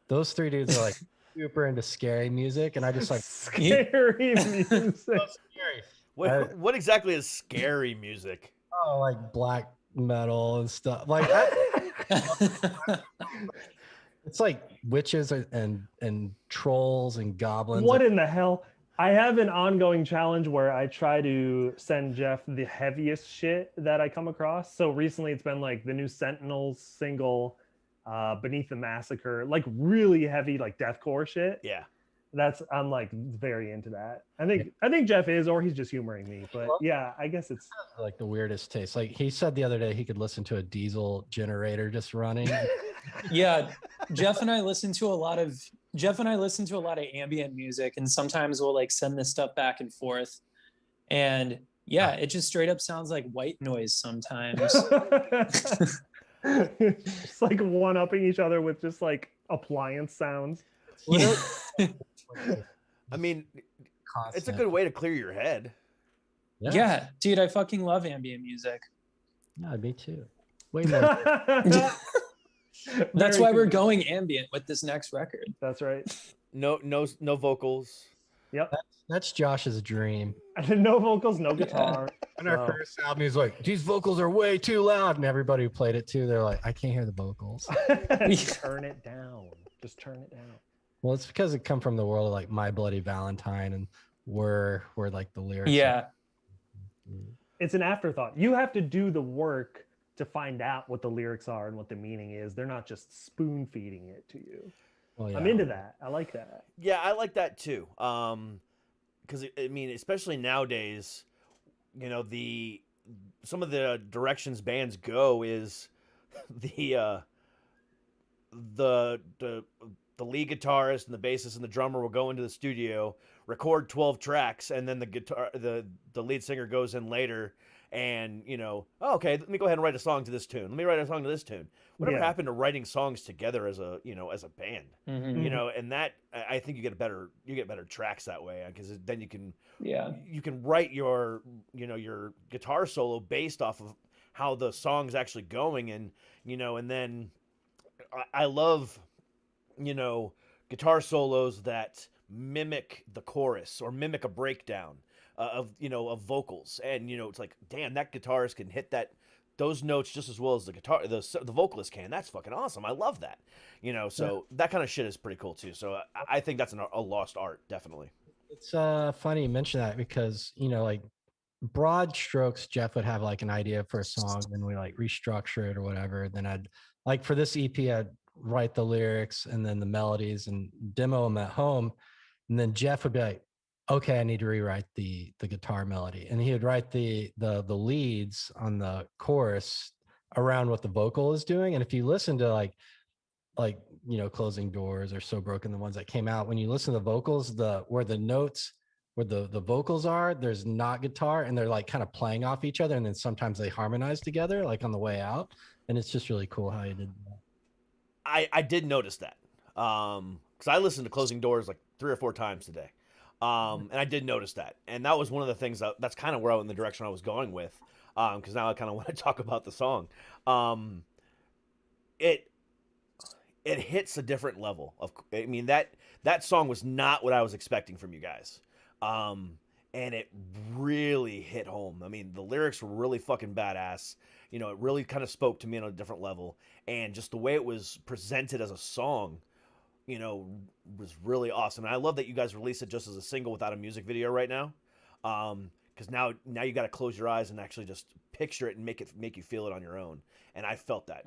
those three dudes are like super into scary music, and I just like scary music. so scary. What exactly is scary music? Oh, like black metal and stuff. Like it's like witches and trolls and goblins. What in the hell? I have an ongoing challenge where I try to send Jeff the heaviest shit that I come across. So recently it's been like the new Sentinels single, Beneath the Massacre, like really heavy, like deathcore shit. Yeah. I'm like very into that. I think Jeff is, or he's just humoring me. But yeah, I guess it's like the weirdest taste. Like he said the other day he could listen to a diesel generator just running. Yeah, Jeff and I listen to a lot of ambient music, and sometimes we'll like send this stuff back and forth. And yeah, it just straight up sounds like white noise sometimes. It's like one-upping each other with just like appliance sounds. Yeah. I mean, Constant. it's a good way to clear your head. Yeah, dude, I fucking love ambient music. Yeah, me too. Way more. That's why we're going ambient with this next record. That's right. No vocals. Yep. That's Josh's dream. No vocals, no guitar. On our first album, he's like, "These vocals are way too loud," and everybody who played it too, they're like, "I can't hear the vocals." Turn it down. Just turn it down. Well, it's because it come from the world of like My Bloody Valentine and Whirr, where like the lyrics. Yeah. It's an afterthought. You have to do the work to find out what the lyrics are and what the meaning is. They're not just spoon feeding it to you. Well, yeah. I'm into that. I like that. Yeah, I like that too. Because I mean, especially nowadays, some of the directions bands go is the lead guitarist and the bassist and the drummer will go into the studio, record 12 tracks, and then the lead singer goes in later and okay, let me go ahead and write a song to this tune. Let me write a song to this tune. Whatever happened to writing songs together as a band? Mm-hmm. And that I think you get better tracks that way, because then you can write your guitar solo based off of how the song's actually going, and then I love guitar solos that mimic the chorus or mimic a breakdown of vocals, and it's like, damn, that guitarist can hit those notes just as well as the vocalist can. That's fucking awesome. I love that. So that kind of shit is pretty cool too. So I think that's a lost art, definitely. It's funny you mention that because like broad strokes, Jeff would have like an idea for a song, then we like restructure it or whatever. Then I'd like for this EP, I'd write the lyrics and then the melodies and demo them at home, and then Jeff would be like, okay, I need to rewrite the guitar melody, and he would write the leads on the chorus around what the vocal is doing. And if you listen to like Closing Doors or So Broken, the ones that came out, when you listen to the vocals, where the notes where the vocals are, there's not guitar, and they're like kind of playing off each other, and then sometimes they harmonize together like on the way out, and it's just really cool how he did that. I did notice that. Because I listened to Closing Doors like 3 or 4 times today. And I did notice that. And that was one of the things that's kind of where in the direction I was going with. Because now I kind of want to talk about the song. It hits a different level of, I mean, that song was not what I was expecting from you guys. And it really hit home. I mean, the lyrics were really fucking badass. You know, it really kind of spoke to me on a different level. And just the way it was presented as a song, you know, was really awesome. And I love that you guys released it just as a single without a music video right now. Because now you got to close your eyes and actually just picture it and make you feel it on your own. And I felt that,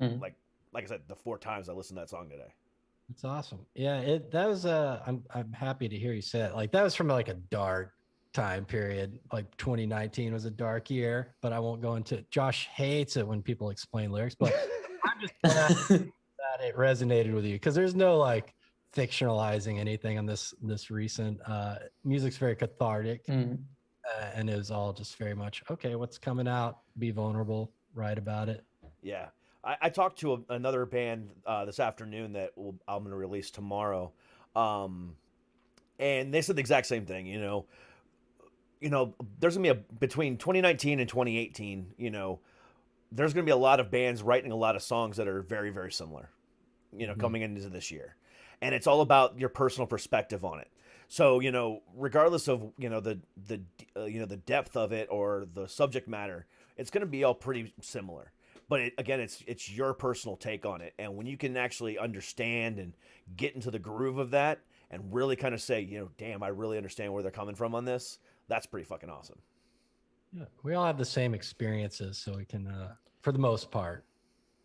like I said, the 4 times I listened to that song today. That's awesome. Yeah, that was I'm happy to hear you say it. Like that was from like a dark time period. Like 2019 was a dark year, but I won't go into it. Josh hates it when people explain lyrics, but I'm just glad that it resonated with you because there's no like fictionalizing anything on this recent music's very cathartic. And it was all just very much okay, what's coming out, be vulnerable, write about it. Yeah. I talked to another band this afternoon that I'm going to release tomorrow. And they said the exact same thing, you know, there's going to be between 2019 and 2018, you know, there's going to be a lot of bands writing a lot of songs that are very, very similar, you know, coming into this year. And it's all about your personal perspective on it. So, you know, regardless of, you know, the depth of it or the subject matter, it's going to be all pretty similar. But it's your personal take on it. And when you can actually understand and get into the groove of that and really kind of say, you know, damn, I really understand where they're coming from on this, that's pretty fucking awesome. Yeah, we all have the same experiences, so we can, for the most part.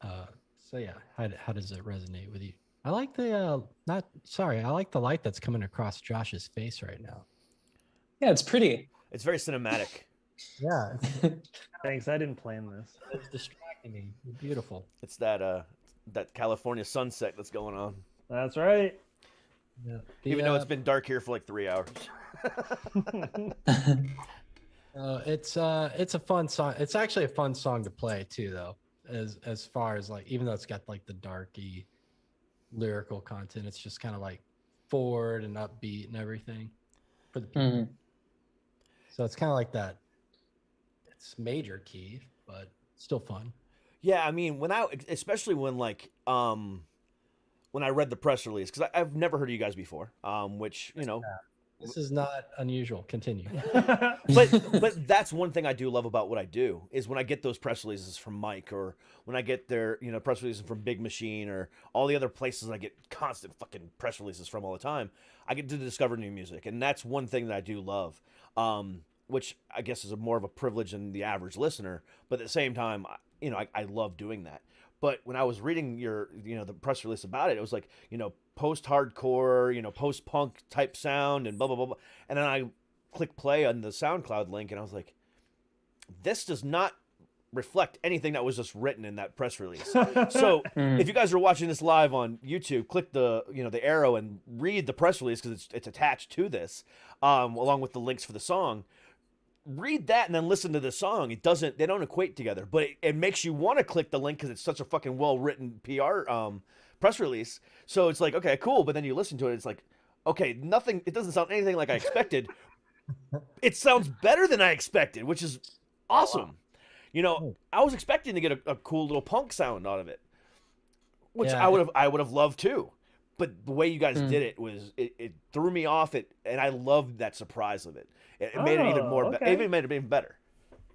So yeah, how does it resonate with you? I like the I like the light that's coming across Josh's face right now. Yeah, it's pretty. It's very cinematic. Yeah. Thanks. I didn't plan this. It's distracting me. Beautiful. It's that California sunset that's going on. That's right. Yeah. Even though it's been dark here for like 3 hours. It's a fun song. It's actually a fun song to play too, though. As far as like, even though it's got like the darky lyrical content, it's just kind of like forward and upbeat and everything for the people. So it's kind of like that. It's major key, but still fun. Yeah, I mean, especially when when I read the press release, because I've never heard of you guys before, which, you know. This is not unusual. Continue. but that's one thing I do love about what I do is when I get those press releases from Mike or when I get their, you know, press releases from Big Machine or all the other places I get constant fucking press releases from all the time, I get to discover new music. And that's one thing that I do love, which I guess is more of a privilege than the average listener. But at the same time, you know, I love doing that. But when I was reading the press release about it, it was like, you know, post-hardcore, you know, post-punk type sound and blah, blah, blah, blah. And then I click play on the SoundCloud link and I was like, this does not reflect anything that was just written in that press release. So if you guys are watching this live on YouTube, click the arrow and read the press release because it's attached to this, along with the links for the song. Read that and then listen to the song. They don't equate together, but it makes you want to click the link because it's such a fucking well-written PR press release. So it's like, okay, cool. But then you listen to it, it's like, okay, it doesn't sound anything like I expected. It sounds better than I expected, which is awesome. Wow. You know, I was expecting to get a cool little punk sound out of it, which I would have loved too. But the way you guys did it was it threw me off. And I loved that surprise of it. It made it even more. Okay. It even made it even better.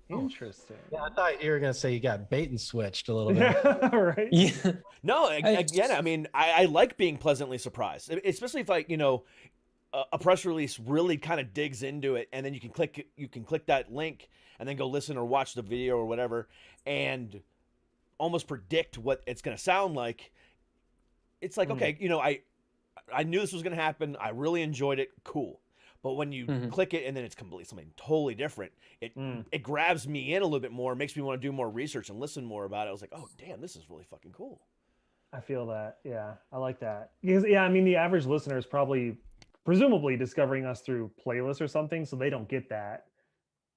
Interesting. Yeah, I thought you were gonna say you got bait and switched a little bit. Right. Yeah. No, again, I mean, I like being pleasantly surprised, especially if a press release really kind of digs into it, and then you can click that link and then go listen or watch the video or whatever, and almost predict what it's gonna sound like. It's like, okay, you know, I knew this was gonna happen. I really enjoyed it. Cool. But when you click it and then it's completely something totally different, it grabs me in a little bit more, makes me want to do more research and listen more about it. I was like, oh, damn, this is really fucking cool. I feel that. Yeah, I like that. Because, I mean, the average listener is presumably discovering us through playlists or something, so they don't get that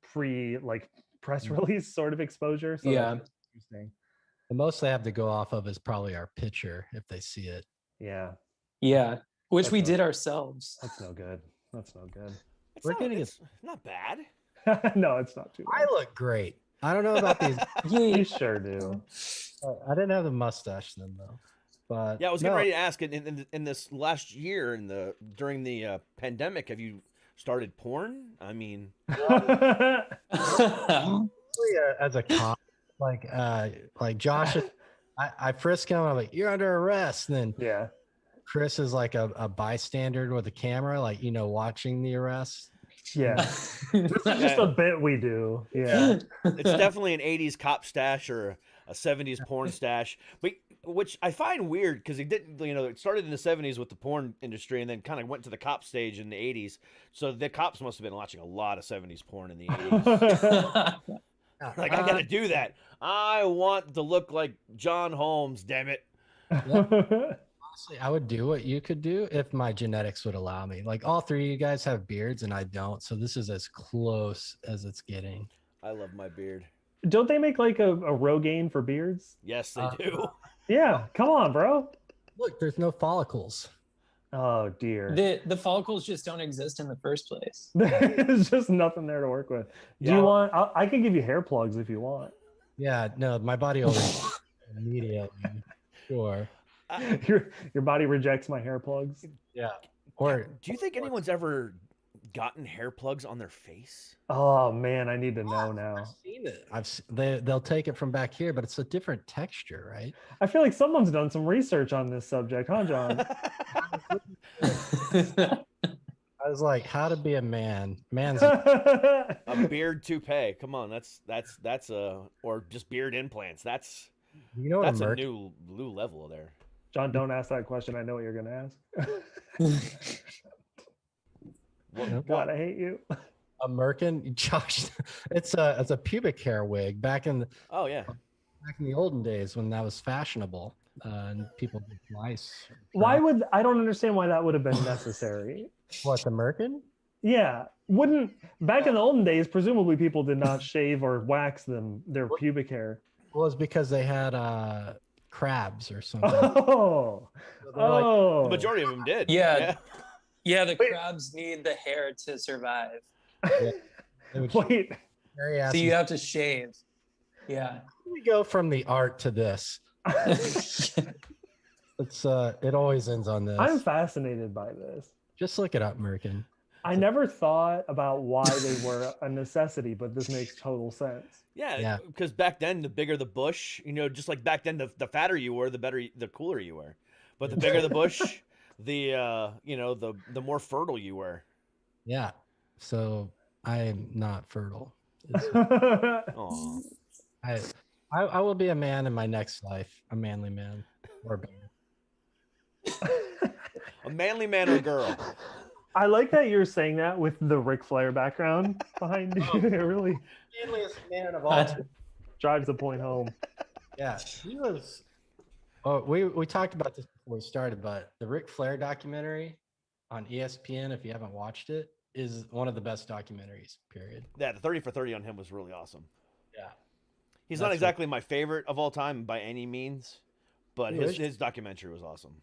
press release sort of exposure. So yeah. that's interesting. The most they have to go off of is probably our picture if they see it. Yeah. Yeah, which That's we not- did ourselves. That's no good. That's no good. It's not bad. No, it's not too I bad. look great. I don't know about these. You sure do. I didn't have the mustache then though. But Yeah, I was getting no, ready to ask. In this last year, during the pandemic, have you started porn? I mean, as a cop, like Josh, I frisk him. I'm like, you're under arrest. And then Yeah. Chris is like a bystander with a camera, like watching the arrest. Yeah. This is just a bit we do. Yeah. it's definitely an '80s cop stash or a '70s porn stash, but which I find weird because it didn't. It started in the '70s with the porn industry, and then kind of went to the cop stage in the '80s. So the cops must have been watching a lot of '70s porn in the '80s. Like, I gotta do that. I want to look like John Holmes. Damn it. Honestly, I would do what you could do if my genetics would allow me. Like all three of you guys have beards and I don't, so this is as close as it's getting. I love my beard. Don't they make like a Rogaine for beards? Yes, they do. Yeah. Come on, bro. Look, there's no follicles. Oh dear. The follicles just don't exist in the first place. There's just nothing there to work with. Do Yeah. you want? I can give you hair plugs if you want. Yeah, no, my body always immediately. Sure. Your body rejects my hair plugs. Yeah. Or Do you think anyone's ever gotten hair plugs on their face? Oh man, I need to know now. I've seen it. They'll take it from back here, but it's a different texture, right? I feel like someone's done some research on this subject, huh, John? I was like, how to be a man. Man's A beard toupee. Come on, that's or just beard implants. That's you know what that's a a merc new level there. John, don't ask that question. I know what you're gonna ask. God, I hate you. a merkin, Josh. It's a pubic hair wig back in Oh yeah. the olden days when that was fashionable and people did nice. Why would I don't understand why that would have been necessary? What, the merkin? Yeah, wouldn't back in the olden days? Presumably, people did not shave or wax their pubic hair. Well, it's because they had crabs or something. Oh, So they're like, oh. The majority of them did. Yeah. Yeah, the Wait. crabs need the hair to survive. they would Wait, very So you have to shave. Yeah. we go from the art to this. It's it always ends on this. I'm fascinated by this. Just look it up, Merkin. I never thought about why they were a necessity, but this makes total sense. Yeah, Yeah. because back then, the bigger the bush, just like back then, the fatter you were, the cooler you were. But the bigger the bush, the more fertile you were. Yeah. So I am not fertile. Aw. I will be a man in my next life, a manly man or a bear. A manly man or girl. I like that you're saying that with the Ric Flair background behind you. It really Manliest man of all time. drives the point home. Yeah, he was. Oh, we talked about this before we started, but the Ric Flair documentary on ESPN, if you haven't watched it, is one of the best documentaries. Period. Yeah, the 30 for 30 on him was really awesome. Yeah. He's That's not what- exactly my favorite of all time by any means, but Who is? his documentary was awesome.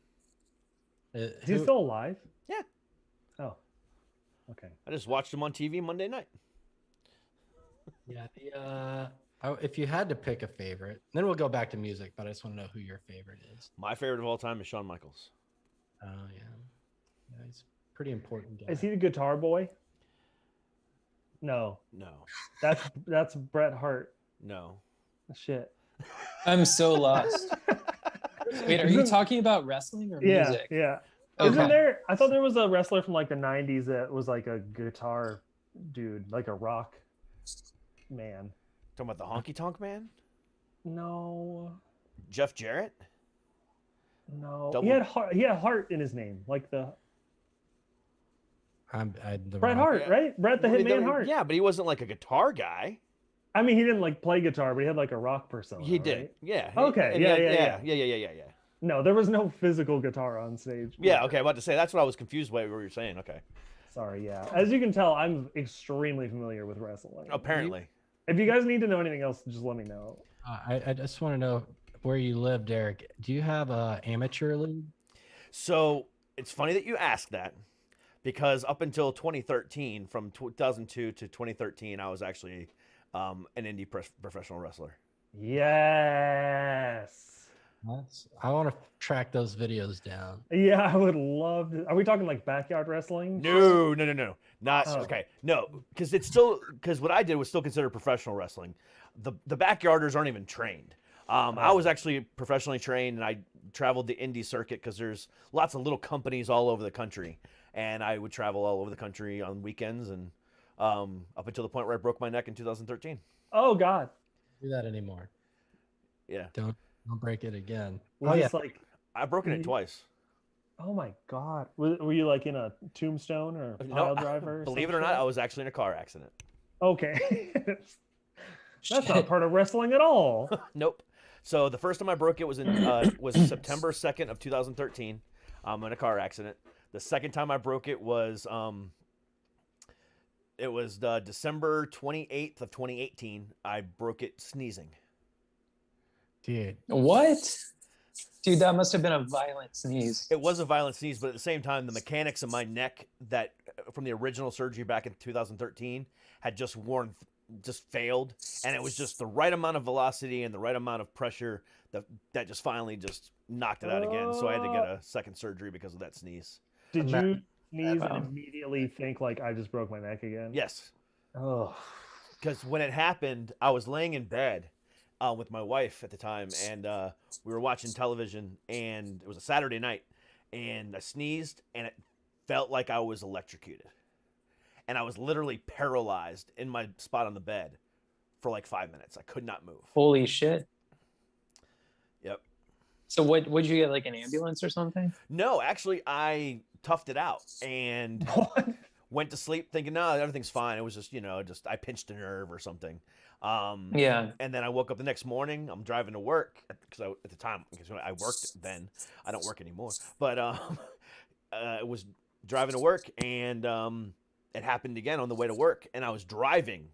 Is he still alive? Yeah. Oh. Okay. I just watched him on TV Monday night. Yeah. If you had to pick a favorite, then we'll go back to music. But I just want to know who your favorite is. My favorite of all time is Shawn Michaels. Oh yeah. Yeah, he's a pretty important guy. Is he the guitar boy? No, No, that's Bret Hart. no. Shit. I'm so lost. Wait, are you talking about wrestling or Yeah, music? yeah. Okay. Isn't there? I thought there was a wrestler from like the '90s that was like a guitar dude, like a rock man. Talking about the Honky Tonk Man? No, Jeff Jarrett? no. Double- He had heart in his name, like the The Bret Rock. Hart, Yeah. right? Bret the Hitman Hart. Yeah, but he wasn't like a guitar guy. I mean, he didn't like play guitar, but he had like a rock persona. He did. right? Yeah. Okay, And yeah, he yeah, had- yeah. No, there was no physical guitar on stage. Yeah, okay, I'm about to say that's what I was confused by what you were saying. Okay. Sorry, yeah. As you can tell, I'm extremely familiar with wrestling. Apparently. If you guys need to know anything else, just let me know. I just want to know where you live, Derek. Do you have a amateur league? So it's funny that you ask that, because up until 2013, from 2002 to 2013, I was actually an indie professional wrestler. Yes. I want to track those videos down. Yeah, I would love to. Are we talking like backyard wrestling? No. Not Oh. okay. No, because what I did was still considered professional wrestling. The backyarders aren't even trained. I was actually professionally trained, and I traveled the indie circuit because there's lots of little companies all over the country, and I would travel all over the country on weekends, and up until the point where I broke my neck in 2013. Oh God. Do that anymore. Yeah, Don't break it again. Was this like? I've broken it twice. Oh my God. Were you like in a tombstone or a pile driver? Believe it or not, I was actually in a car accident. Okay. That's not part of wrestling at all. Nope. So the first time I broke it was in was September 2nd of 2013. In a car accident. The second time I broke it was December 28th of 2018. I broke it sneezing. Dude. What? Dude, that must have been a violent sneeze. It was a violent sneeze, but at the same time, the mechanics of my neck that from the original surgery back in 2013 had just failed, and it was just the right amount of velocity and the right amount of pressure that just finally just knocked it out again. So I had to get a second surgery because of that sneeze. Did you sneeze and immediately think like I just broke my neck again? Yes. Oh. Because when it happened, I was laying in bed with my wife at the time, and we were watching television, and it was a Saturday night, and I sneezed, and it felt like I was electrocuted. And I was literally paralyzed in my spot on the bed for like 5 minutes. I could not move. Holy shit. Yep. So would you get like an ambulance or something? No, actually, I toughed it out and went to sleep thinking, no, everything's fine. It was just, I pinched a nerve or something. Yeah. And then I woke up the next morning. I'm driving to work because at the time, because I worked then. I don't work anymore. But I was driving to work, and it happened again on the way to work. And I was driving,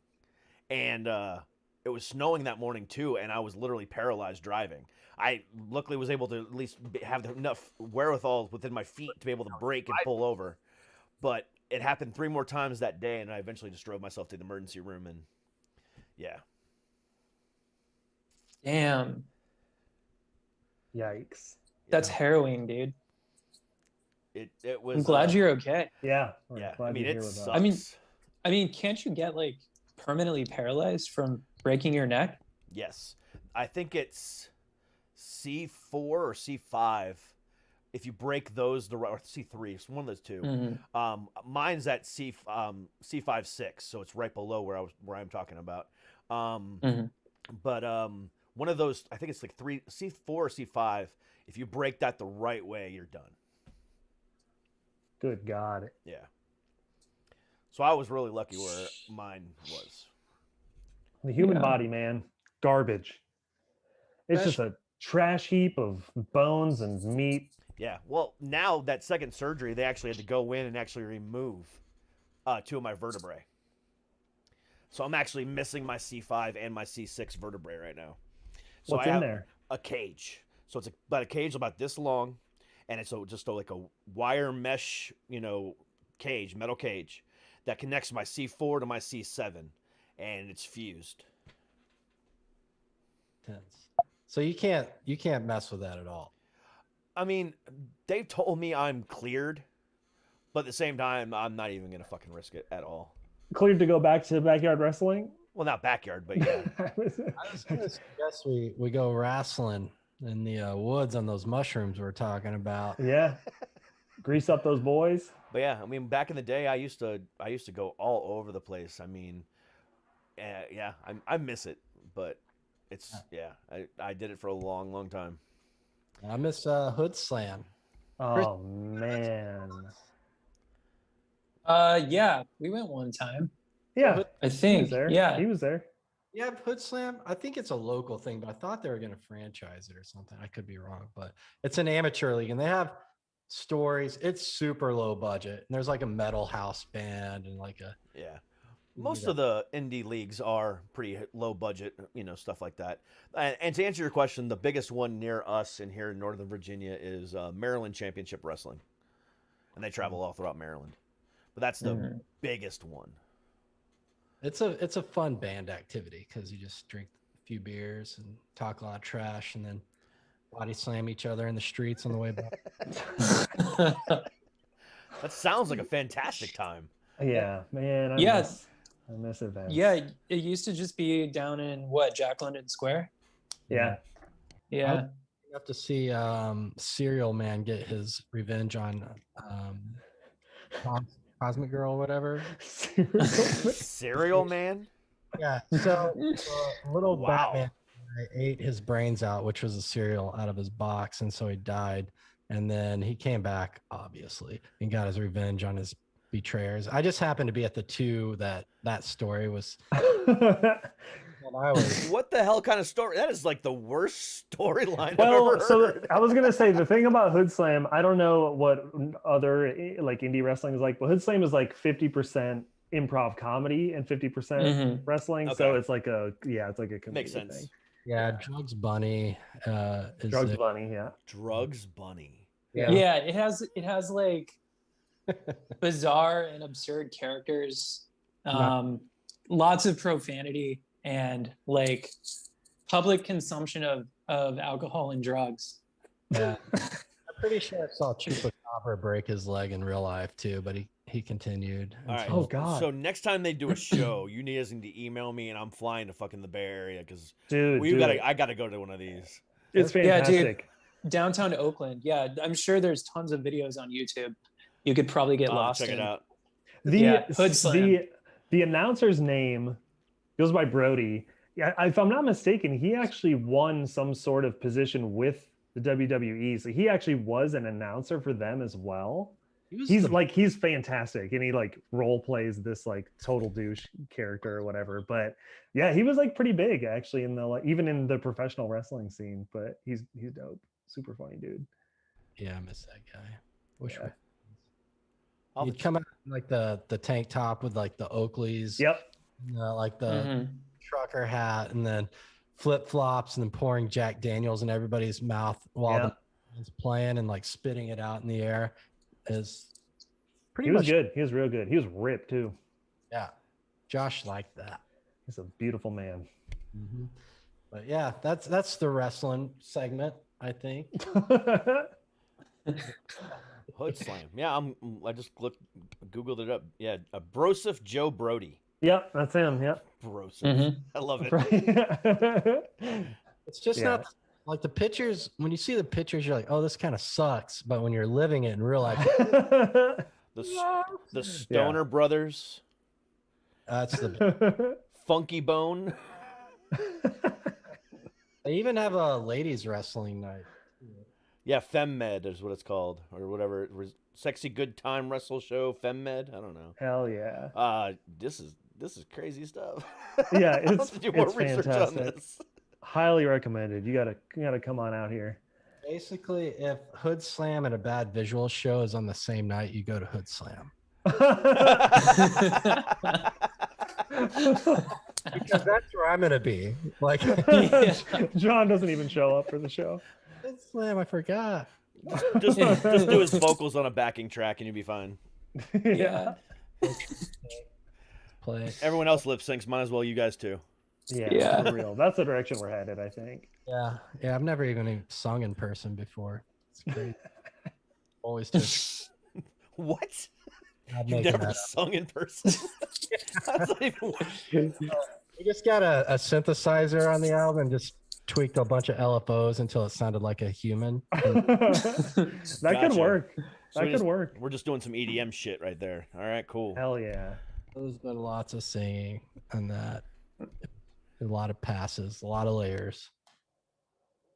and it was snowing that morning too, and I was literally paralyzed driving. I luckily was able to at least have enough wherewithal within my feet to be able to brake and pull over. But it happened 3 more times that day, and I eventually just drove myself to the emergency room, and yeah. Damn. Yikes. That's harrowing, dude. It was. I'm glad you're okay. Yeah. Yeah. Glad I mean, you're it here with us. sucks. I mean, can't you get like permanently paralyzed from breaking your neck? Yes. I think it's C4 or C5. If you break those, or C3, it's one of those two. Mm-hmm. Mine's at C5 6, so it's right below where I'm talking about. But one of those, I think it's like C4 or C5. If you break that the right way, you're done. Good God. Yeah. So I was really lucky where mine was. The human body, man, garbage. It's just a trash heap of bones and meat. Yeah. Well, now that second surgery, they actually had to go in and actually remove 2 of my vertebrae. So I'm actually missing my C5 and my C6 vertebrae right now. So What's I in have there? a cage. So it's a cage about this long, and it's just like a wire mesh, cage, metal cage that connects my C4 to my C7, and it's fused. Tense. So you can't mess with that at all. I mean, they've told me I'm cleared, but at the same time, I'm not even gonna fucking risk it at all. Cleared to go back to backyard wrestling? Well, not backyard, but yeah. I was gonna suggest we go wrestling in the woods on those mushrooms we're talking about. Yeah. Grease up those boys. But yeah, I mean, back in the day, I used to go all over the place. I mean, yeah, I miss it, but it's I did it for a long, long time. I miss Hood Slam. Oh man. Yeah, we went one time. Yeah. I He was think. there. Yeah. He was there. Yeah, Hood Slam. I think it's a local thing, but I thought they were going to franchise it or something. I could be wrong, but it's an amateur league, and they have stories. It's super low budget, and there's like a metal house band and like a Most of the indie leagues are pretty low budget, stuff like that. And to answer your question, the biggest one near us in here in Northern Virginia is Maryland Championship Wrestling. and they travel all throughout Maryland. But that's the biggest one. It's a fun band activity because you just drink a few beers and talk a lot of trash, and then body slam each other in the streets on the way back. That sounds like a fantastic time. Yeah, man. Yeah. I miss events. Yeah, it used to just be down in Jack London Square. Yeah. Yeah. You have to see Serial Man get his revenge on Cosmic Girl, whatever. Cereal Man? Yeah. So little Wow. Batman ate his brains out, which was a cereal, out of his box, and so he died. And then he came back, obviously, and got his revenge on his betrayers. I just happened to be at the two that story was. What the hell kind of story? That is like the worst storyline I've Well, ever so heard. I was gonna say the thing about Hood Slam. I don't know what other like indie wrestling is like, but Hood Slam is like 50% improv comedy and 50% wrestling. So Okay. it's like a comedy Makes sense. thing. Yeah, Drugs Bunny. Is Drugs it. Bunny, yeah. Drugs Bunny. Yeah, it has like bizarre and absurd characters, lots of profanity, and like public consumption of alcohol and drugs. Yeah. I'm pretty sure I saw Chupacabra break his leg in real life too, but he continued. All right. Oh, God. So next time they do a show, you guys need to email me, and I'm flying to fucking the Bay Area because Dude, I gotta go to one of these. it's Yeah, dude. fantastic. Downtown Oakland. Yeah, I'm sure there's tons of videos on YouTube. You could probably get I'll lost check in. it out. Hood Slam. The announcer's name goes by Brody. Yeah, if I'm not mistaken, he actually won some sort of position with the WWE. So he actually was an announcer for them as well. He's fantastic, and he like role plays this like total douche character or whatever. But yeah, he was like pretty big actually in the like even in the professional wrestling scene. But he's dope, super funny dude. Yeah, I miss that guy. Wish I'll he'd come out in like the tank top with like the Oakleys. Yep. Like the trucker hat, and then flip flops, and then pouring Jack Daniels in everybody's mouth while the band's playing, and like spitting it out in the air. Is pretty He was much good. He was real good. He was ripped too. Yeah, Josh liked that. He's a beautiful man. But yeah, that's the wrestling segment, I think. Hood Slam. Yeah, I just googled it up. Yeah, Broseph Joe Brody. Yep, that's him. Yep. Broseph. I love it. Right. It's just not like the pictures. When you see the pictures, you're like, oh, this kind of sucks. But when you're living it in real life, The Stoner Brothers. that's the. Funky Bone. They even have a ladies wrestling night. Yeah, FemMed is what it's called, or whatever. Sexy Good Time Wrestle Show, FemMed. I don't know. Hell yeah. This is crazy stuff. Yeah, I'll have it's to do more research on fantastic. this. Highly recommended. You gotta come on out here. Basically, if Hood Slam and a Bad Visuals show is on the same night, you go to Hood Slam. Because that's where I'm gonna be. Like John doesn't even show up for the show. Hood Slam, I forgot. Just do his vocals on a backing track and you'll be fine. Yeah. Play. Everyone else lip syncs, might as well you guys too. Yeah. For real. That's the direction we're headed, I think. Yeah, I've never even sung in person before. It's great. Always just What? not You've making never that up. sung in person? That's not even We just got a synthesizer on the album and just tweaked a bunch of LFOs until it sounded like a human. That Gotcha. could work. So That could work. We're just doing some EDM shit right there. All right, cool. Hell yeah. There's been lots of singing on that. A lot of passes, a lot of layers.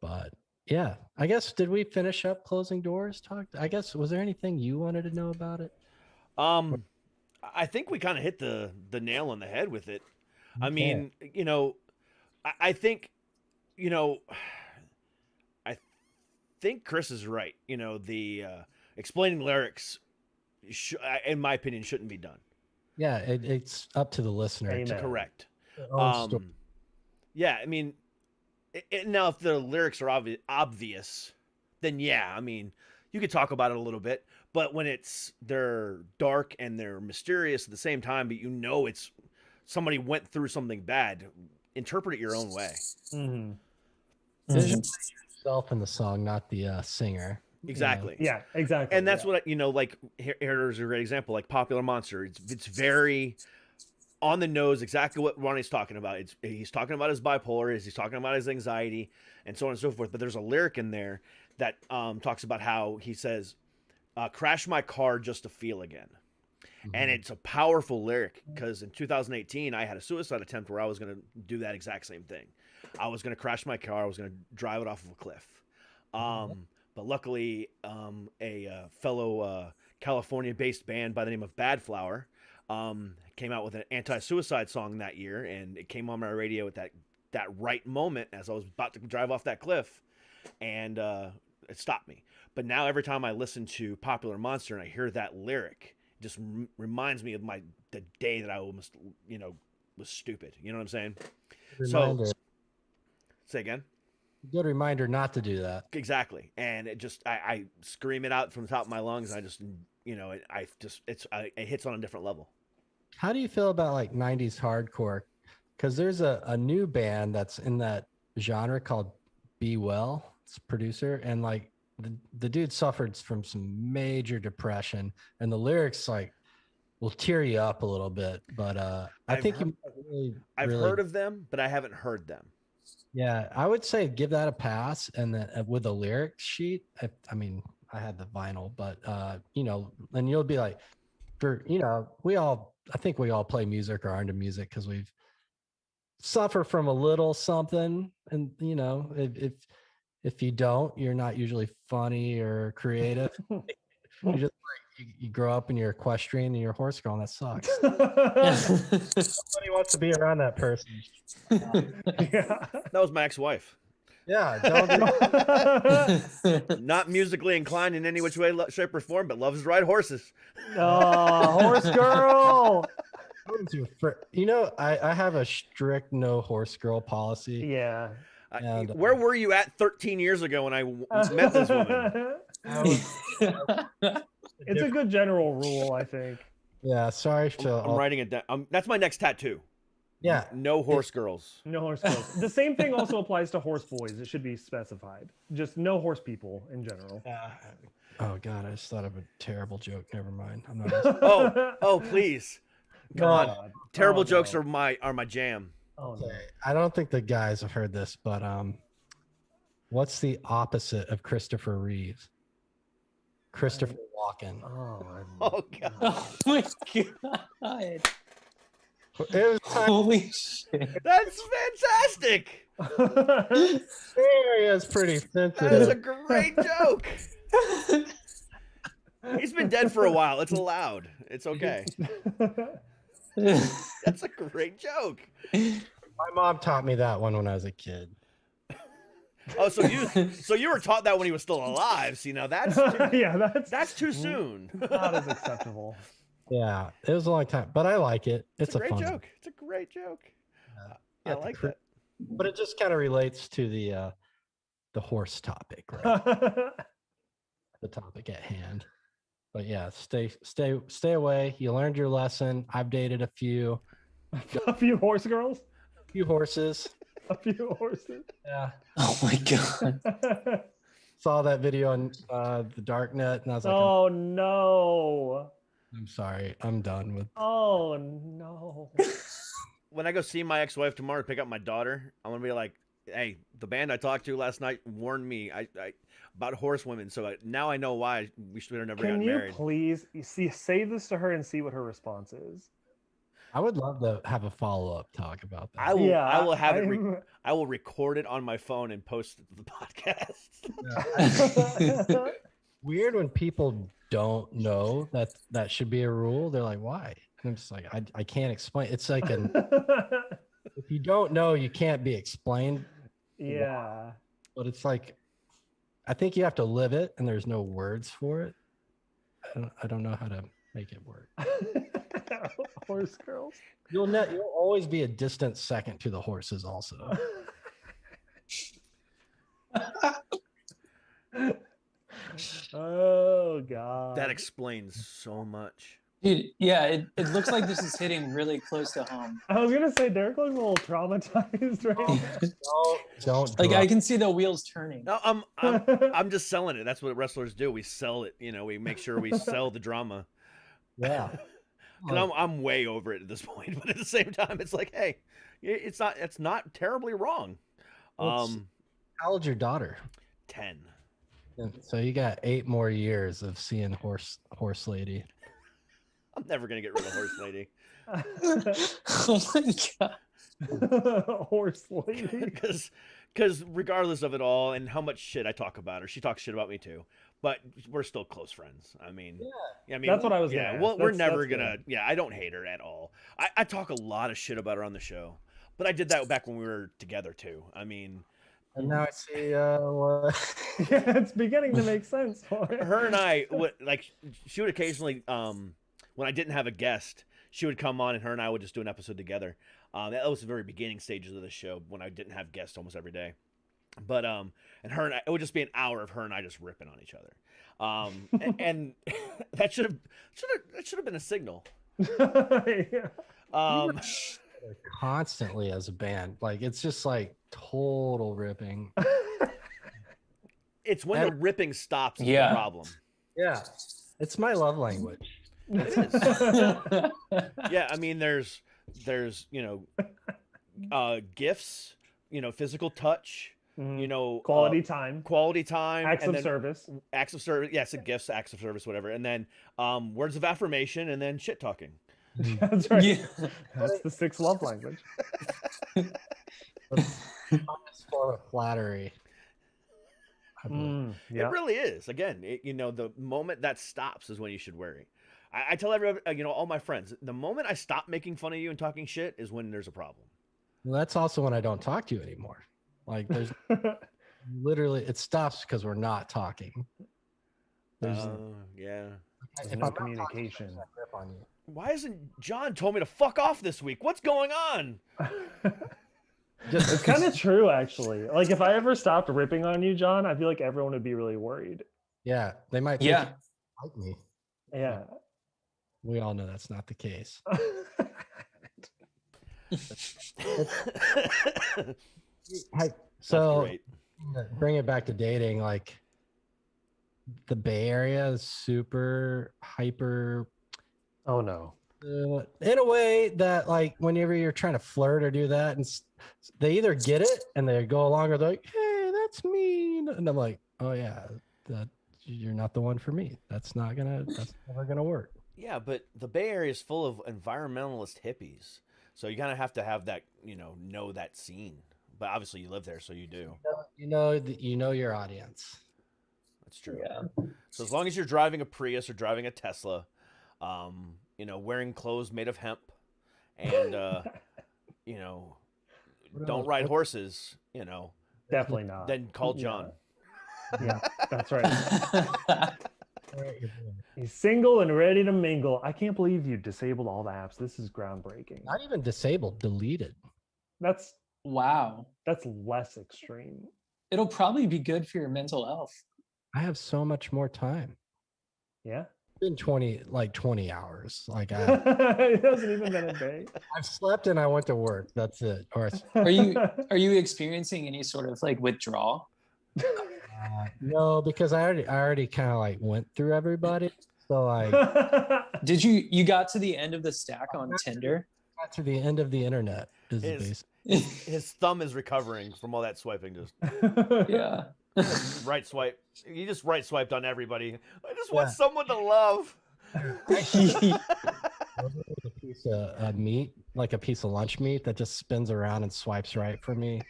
But yeah, I guess did we finish up closing doors? I guess was there anything you wanted to know about it? I think we kind of hit the nail on the head with it. I mean, I think, I think Chris is right. The explaining lyrics, in my opinion, shouldn't be done. Yeah, it's up to the listener. Amen. Correct. Own story. Yeah, I mean, now if the lyrics are obvious, then yeah, I mean, you could talk about it a little bit, but when they're dark and they're mysterious at the same time, but you know it's somebody went through something bad, interpret it your own way. Mm-hmm. Visualize yourself in the song, not the singer. Exactly. Yeah, exactly. And that's what, like, here's a great example, like Popular Monster. It's very on the nose, exactly what Ronnie's talking about. He's talking about his bipolar, he's talking about his anxiety, and so on and so forth. But there's a lyric in there that talks about how he says, crash my car just to feel again. And it's a powerful lyric because in 2018, I had a suicide attempt where I was going to do that exact same thing. I was going to crash my car. I was going to drive it off of a cliff. But luckily, a fellow California-based band by the name of Bad Flower came out with an anti-suicide song that year, and it came on my radio at that right moment as I was about to drive off that cliff, and it stopped me. But now every time I listen to Popular Monster and I hear that lyric, it just reminds me of the day that I almost, was stupid. You know what I'm saying? Reminder. So, say again. Good reminder not to do that. Exactly. And it just, I scream it out from the top of my lungs. I just, it hits on a different level. How do you feel about like 90s hardcore? Because there's a new band that's in that genre called Be Well. It's a producer, and like the dude suffered from some major depression, and the lyrics like will tear you up a little bit. But I've heard of them, but I haven't heard them. Yeah, I would say give that a pass, and then with a lyric sheet. I mean, I had the vinyl, but and you'll be like, I think we all play music or are into music because we've suffer from a little something, and if you don't, you're not usually funny or creative. You just you grow up and you're equestrian and you're a horse girl, and that sucks. Nobody wants to be around that person. Yeah. That was my ex-wife. Yeah, not musically inclined in any which way, shape, or form, but loves to ride horses. Oh, horse girl. I have a strict no horse girl policy. Yeah. Where were you at 13 years ago when I met this woman? It's a good general rule, I think. Yeah, sorry. I'm writing it down. That's my next tattoo. Yeah. No horse girls. No horse girls. The same thing also applies to horse boys. It should be specified. Just no horse people in general. Oh God, I just thought of a terrible joke. Never mind. I'm not. Oh, please. Come on. Terrible jokes no. are my jam. Oh, no. I don't think the guys have heard this, but what's the opposite of Christopher Reeves? Christopher Walken. Oh God. Oh my God. It was Holy shit. That's fantastic. area is pretty sensitive. That is a great joke. He's been dead for a while. It's allowed. It's okay. That's a great joke. My mom taught me that one when I was a kid. Oh, so you were taught that when he was still alive. See, now that's that's too soon. Not as acceptable. Yeah, it was a long time, but I like it. It's a great fun joke. It's a great joke. Yeah, I like that. But it just kind of relates to the horse topic, right? The topic at hand. But yeah, stay away. You learned your lesson. I've dated a few. A few horse girls? A few horses. A few horses. Yeah. Oh my God. Saw that video on the dark net, and I was like, oh no. I'm sorry. I'm done with. Oh no. When I go see my ex-wife tomorrow to pick up my daughter, I'm gonna be like, "Hey, the band I talked to last night warned me about horsewomen, so now I know why we should have never gotten married." Can you please say this to her and see what her response is? I would love to have a follow-up talk about that. I will record it on my phone and post it to the podcast. Weird when people don't know that should be a rule. They're like, why? And I'm just like, I can't explain. It's like if you don't know, you can't be explained. Yeah. But it's like, I think you have to live it, and there's no words for it. I don't know how to make it work. Horse girls. You'll always be a distant second to the horses also. Oh God. That explains so much. Dude, yeah, it looks like this is hitting really close to home. I was gonna say Derek looks a little traumatized right now. Don't Like I drop. can see the wheels turning. No, I'm just selling it. That's what wrestlers do. We sell it. You know, we make sure we sell the drama. Yeah. Because I'm way over it at this point, but at the same time, it's like, hey, it's not terribly wrong. How old's your daughter? 10. So you got 8 more years of seeing horse lady. I'm never gonna get rid of horse lady. Oh my god. Horse lady. Because regardless of it all and how much shit I talk about her, she talks shit about me too. But we're still close friends. I mean, I mean, That's what I was gonna Yeah, ask. well, we're That's never good. gonna. Yeah, I don't hate her at all. I talk a lot of shit about her on the show, but I did that back when we were together too. I mean, And now I see what Yeah, it's beginning to make sense for it. her and I would like. She would occasionally, when I didn't have a guest, she would come on, and her and I would just do an episode together. That was the very beginning stages of the show when I didn't have guests almost every day. But and her and I, it would just be an hour of her and I just ripping on each other. And that should have been a signal. Yeah. constantly as a band. Like it's just like total ripping. It's when the ripping stops is Yeah. the problem. Yeah. It's my love language. It is. Yeah, I mean, there's gifts, physical touch, Mhm. Quality time, acts and of then service. acts of service. Yes, gifts, acts of service, whatever, and then words of affirmation, and then shit talking. That's right. Yeah. That's the 6th love language. Highest form of flattery. I believe. Yeah. It really is. Again, the moment that stops is when you should worry. I tell everyone, all my friends, the moment I stop making fun of you and talking shit is when there's a problem. Well, that's also when I don't talk to you anymore. Like there's literally it stops because we're not talking. There's Yeah. There's if no I'm not talking, communication. there's that grip on you. Why hasn't John told me to fuck off this week? What's going on? It's kind of true, actually. Like, if I ever stopped ripping on you, John, I feel like everyone would be really worried. Yeah, they might think Yeah. you like me. Yeah. We all know that's not the case. So great. bring it back to dating, like the Bay Area is super hyper Oh no. in a way that like whenever you're trying to flirt or do that and they either get it and they go along or they're like, hey, that's mean, and I'm like, oh yeah, that you're not the one for me. That's never gonna work. Yeah, but the Bay Area is full of environmentalist hippies. So you kind of have to have that, know that scene. But obviously you live there, so you do. You know your audience. That's true. Yeah. So as long as you're driving a Prius or driving a Tesla, wearing clothes made of hemp, and don't ride horses, Definitely not. then call John. Yeah, that's right. He's single and ready to mingle. I can't believe you disabled all the apps. This is groundbreaking. Not even disabled, deleted. That's Wow. less extreme. It'll probably be good for your mental health. I have so much more time. Yeah. Been 20 hours. Like It hasn't even been a day. I've slept and I went to work. That's it. Or Are you experiencing any sort of like withdrawal? no, because I already kind of like went through everybody. So I Did you got to the end of the stack on Tinder? got to the end of the internet. Is the Is- base. His thumb is recovering from all that swiping. Just Yeah. right swipe. You just right swiped on everybody. I just want someone to love. A piece of meat, like a piece of lunch meat that just spins around and swipes right for me.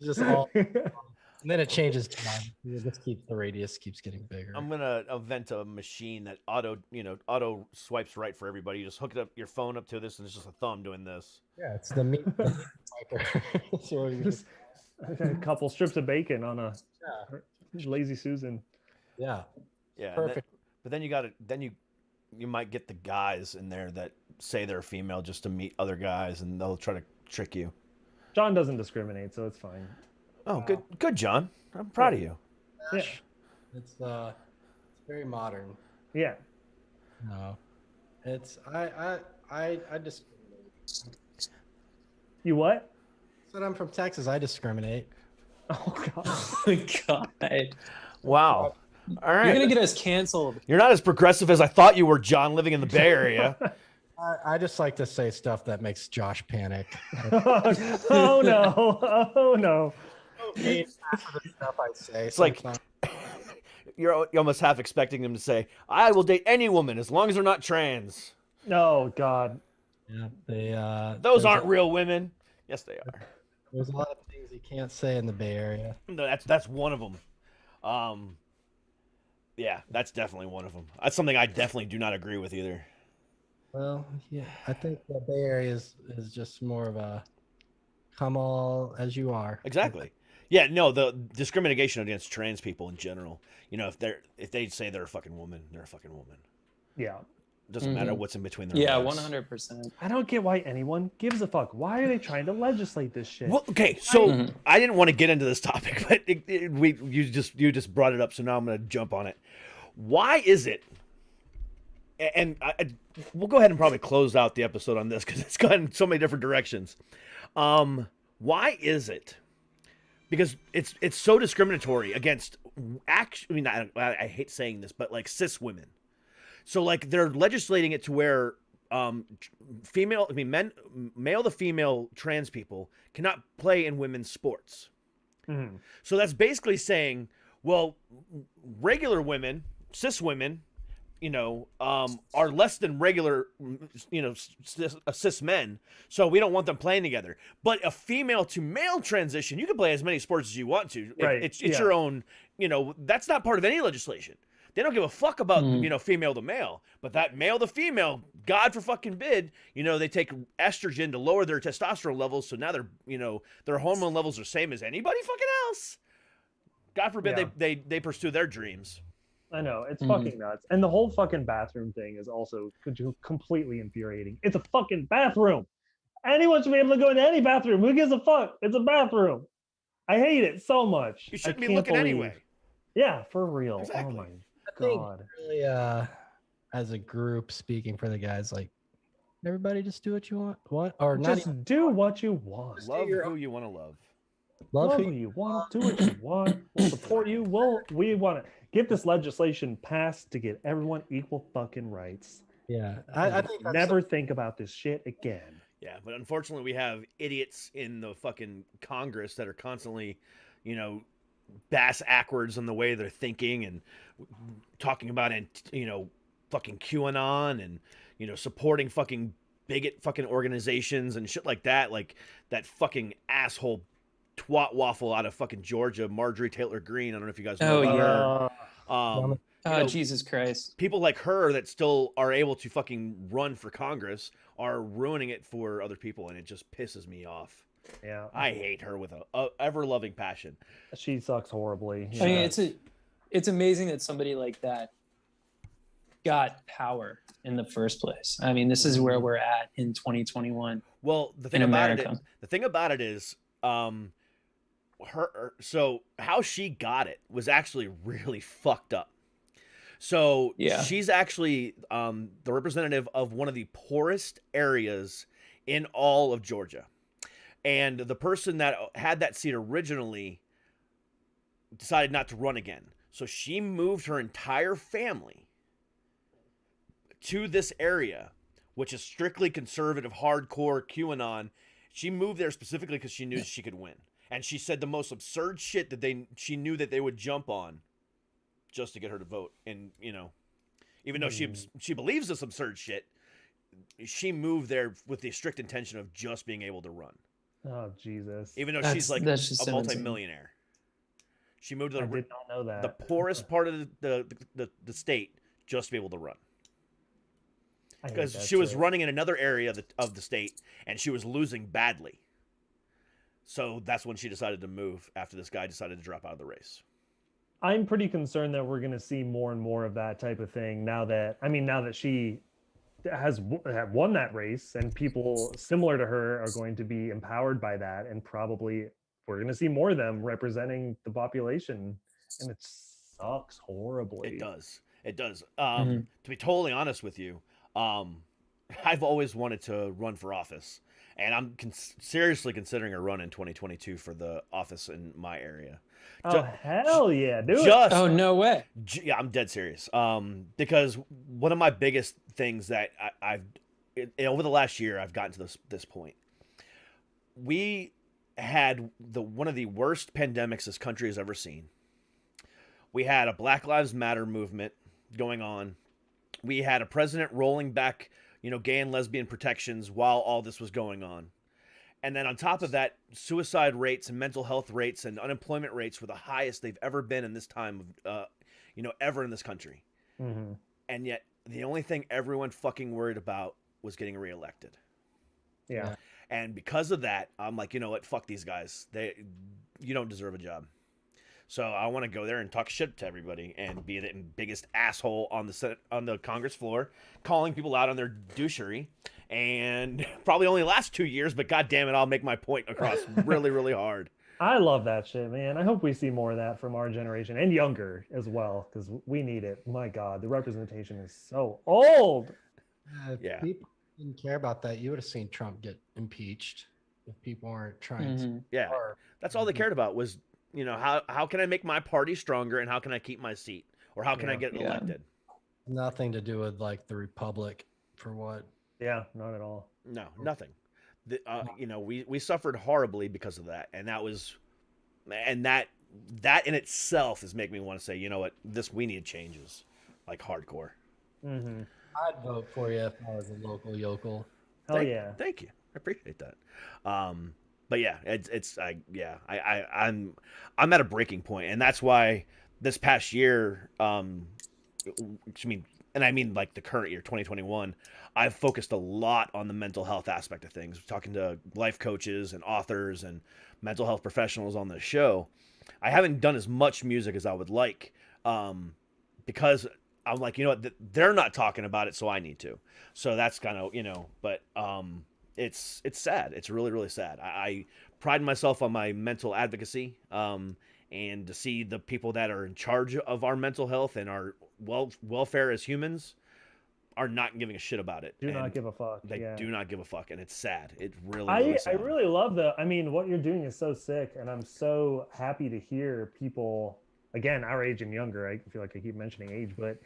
Just all, and then it changes time. It just keeps the radius keeps getting bigger. I'm gonna invent a machine that auto swipes right for everybody. You just hook your phone up to this, and it's just a thumb doing this. Yeah, it's the meat swiper. So you Just a couple strips of bacon on a lazy Susan. yeah, Yeah, perfect. but then you might get the guys in there that say they're female just to meet other guys, and they'll try to trick you. John doesn't discriminate, so it's fine. Oh, good, John. I'm proud of you. mustache. It's very modern. Yeah. No, it's I discriminate. You what? Said I'm from Texas. I discriminate. Oh god. Oh my God. Wow. All right. You're gonna get us canceled. You're not as progressive as I thought you were, John, living in the Bay Area. I just like to say stuff that makes Josh panic. Oh no. Oh no. Half of the stuff I say. It's like you're almost half expecting them to say, "I will date any woman as long as they're not trans." Oh god. yeah, they Those there's aren't a- real women. Yes, they are. There's a lot of things you can't say in the Bay Area. No, that's one of them. Yeah, that's definitely one of them. That's something I definitely do not agree with either. Well, yeah, I think the Bay Area is just more of a come all as you are. Exactly. Yeah, no, the discrimination against trans people in general. You know, if they say they're a fucking woman, they're a fucking woman. Yeah. It doesn't matter what's in between their Yeah, legs. 100%. I don't get why anyone gives a fuck. Why are they trying to legislate this shit? Well, okay, so I didn't want to get into this topic, but you just brought it up, so now I'm going to jump on it. Why is it? And we'll go ahead and probably close out the episode on this because it's gone so many different directions. Why is it? Because it's so discriminatory against actually. I mean, I hate saying this, but like cis women. So like they're legislating it to where male to female trans people cannot play in women's sports. Mhm. So that's basically saying, well, regular women, cis women, are less than regular, cis men. So we don't want them playing together. But a female to male transition, you can play as many sports as you want to. Right, It's yeah. your own, that's not part of any legislation. They don't give a fuck about, female to male. But that male to female, God for fucking bid, they take estrogen to lower their testosterone levels. So now their hormone levels are same as anybody fucking else. God forbid they pursue their dreams. I know, it's fucking nuts. And the whole fucking bathroom thing is also completely infuriating. It's a fucking bathroom. Anyone should be able to go into any bathroom. Who gives a fuck? It's a bathroom. I hate it so much. You shouldn't I be can't looking believe- anyway. Yeah, for real. Exactly. Oh my I think god. really, as a group, speaking for the guys, like everybody just do what you want. What or not? Just do what you want. Love who you want to love. Love Love who who you want. Do what you want. We'll support you. We want to get this legislation passed to get everyone equal fucking rights. Yeah, I think that's Never think about this shit again. Yeah, but unfortunately, we have idiots in the fucking Congress that are constantly, bass backwards on the way they're thinking and talking about, fucking QAnon and, supporting fucking bigot fucking organizations and shit like that. Like that fucking asshole twat waffle out of fucking Georgia, Marjorie Taylor Greene. I don't know if you guys know Oh, about yeah. her. Oh, Jesus Christ. People like her that still are able to fucking run for Congress are ruining it for other people, and it just pisses me off. Yeah. I hate her with a ever-loving passion. She sucks horribly. I mean, it's amazing that somebody like that got power in the first place. I mean, this is where we're at in 2021. Well, the thing about it is, so how she got it was actually really fucked up. So Yeah. she's actually the representative of one of the poorest areas in all of Georgia. And the person that had that seat originally decided not to run again. So she moved her entire family to this area, which is strictly conservative, hardcore QAnon. She moved there specifically because she knew she could win. And she said the most absurd shit that she knew that they would jump on just to get her to vote. And, even though she believes this absurd shit, she moved there with the strict intention of just being able to run. Oh Jesus. Even though she's That's like just a so insane. multimillionaire. She moved to I did not know that. the poorest part of the state just to be able to run. I hate Because that she was shit. running in another area of the state, and she was losing badly. So that's when she decided to move after this guy decided to drop out of the race. I'm pretty concerned that we're going to see more and more of that type of thing now that she has won that race, and people similar to her are going to be empowered by that, and probably we're going to see more of them representing the population and it sucks horribly. It does. It does. Mhm. To be totally honest with you, I've always wanted to run for office, and I'm seriously considering a run in 2022 for the office in my area. Oh hell yeah, do it. Just Oh, no way. yeah, I'm dead serious. Because one of my biggest things that over the last year I've gotten to this point. We had one of the worst pandemics this country has ever seen. We had a Black Lives Matter movement going on. We had a president rolling back, gay and lesbian protections while all this was going on. And then on top of that, suicide rates and mental health rates and unemployment rates were the highest they've ever been in this time of, ever in this country. Mm-hmm. And yet the only thing everyone fucking worried about was getting reelected. Yeah. And because of that, I'm like, you know what? Fuck these guys. You don't deserve a job. So I want to go there and talk shit to everybody and be the biggest asshole on the Congress floor, calling people out on their douchery. And probably only last 2 years, but God damn it, I'll make my point across really, really hard. I love that shit, man. I hope we see more of that from our generation and younger as well, because we need it. My God, the representation is so old. If Yeah. people didn't care about that, you would have seen Trump get impeached if people aren't trying to. Yeah, that's all they cared about was, how can I make my party stronger and how can I keep my seat or how can I get elected? Nothing to do with like the Republic for what. Yeah, not at all. No, nothing. We suffered horribly because of that, and that in itself is making me want to say, you know what, we need changes, like hardcore. Mm-hmm. I'd vote for you if I was a local yokel. Hell yeah. Thank you. I appreciate that. But yeah, I'm at a breaking point, and that's why this past year, I mean like the current year, 2021, I've focused a lot on the mental health aspect of things, talking to life coaches and authors and mental health professionals on the show. I haven't done as much music as I would like, because I'm like, you know what, they're not talking about it, so I need to. So that's kind of, but it's sad. It's really, really sad. I pride myself on my mental advocacy, and to see the people that are in charge of our mental health and our welfare as humans are not giving a shit about it. Do not give a fuck. They do not give a fuck, and it's sad. It's really, I really sad. really love what you're doing is so sick, and I'm so happy to hear people, again, our age and younger. I feel like I keep mentioning age, but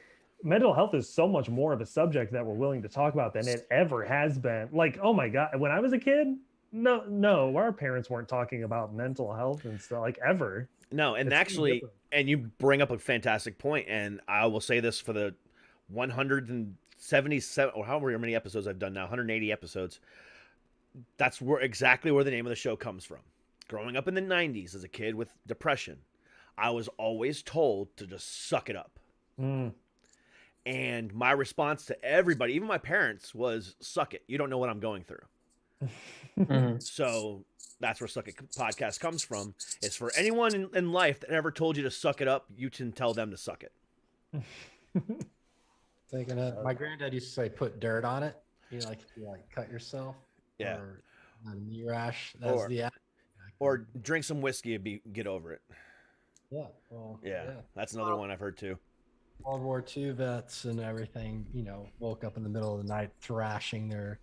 mental health is so much more of a subject that we're willing to talk about than it ever has been. Like, oh my God, when I was a kid, no, our parents weren't talking about mental health and stuff, like, ever. No, and actually, and you bring up a fantastic point, and I will say this for the 177 or however many episodes I've done now, 180 episodes. That's exactly where the name of the show comes from. Growing up in the 90s as a kid with depression, I was always told to just suck it up. Mm. And my response to everybody, even my parents, was suck it. You don't know what I'm going through. So that's where Suck It Podcast comes from. It's for anyone in life that ever told you to suck it up, you can tell them to suck it. Thinking of my granddad used to say, "Put dirt on it." You cut yourself. Yeah. Or a knee rash. That's or drink some whiskey and get over it. Yeah. Well. Yeah. That's another one I've heard too. World War II vets and everything, woke up in the middle of the night thrashing their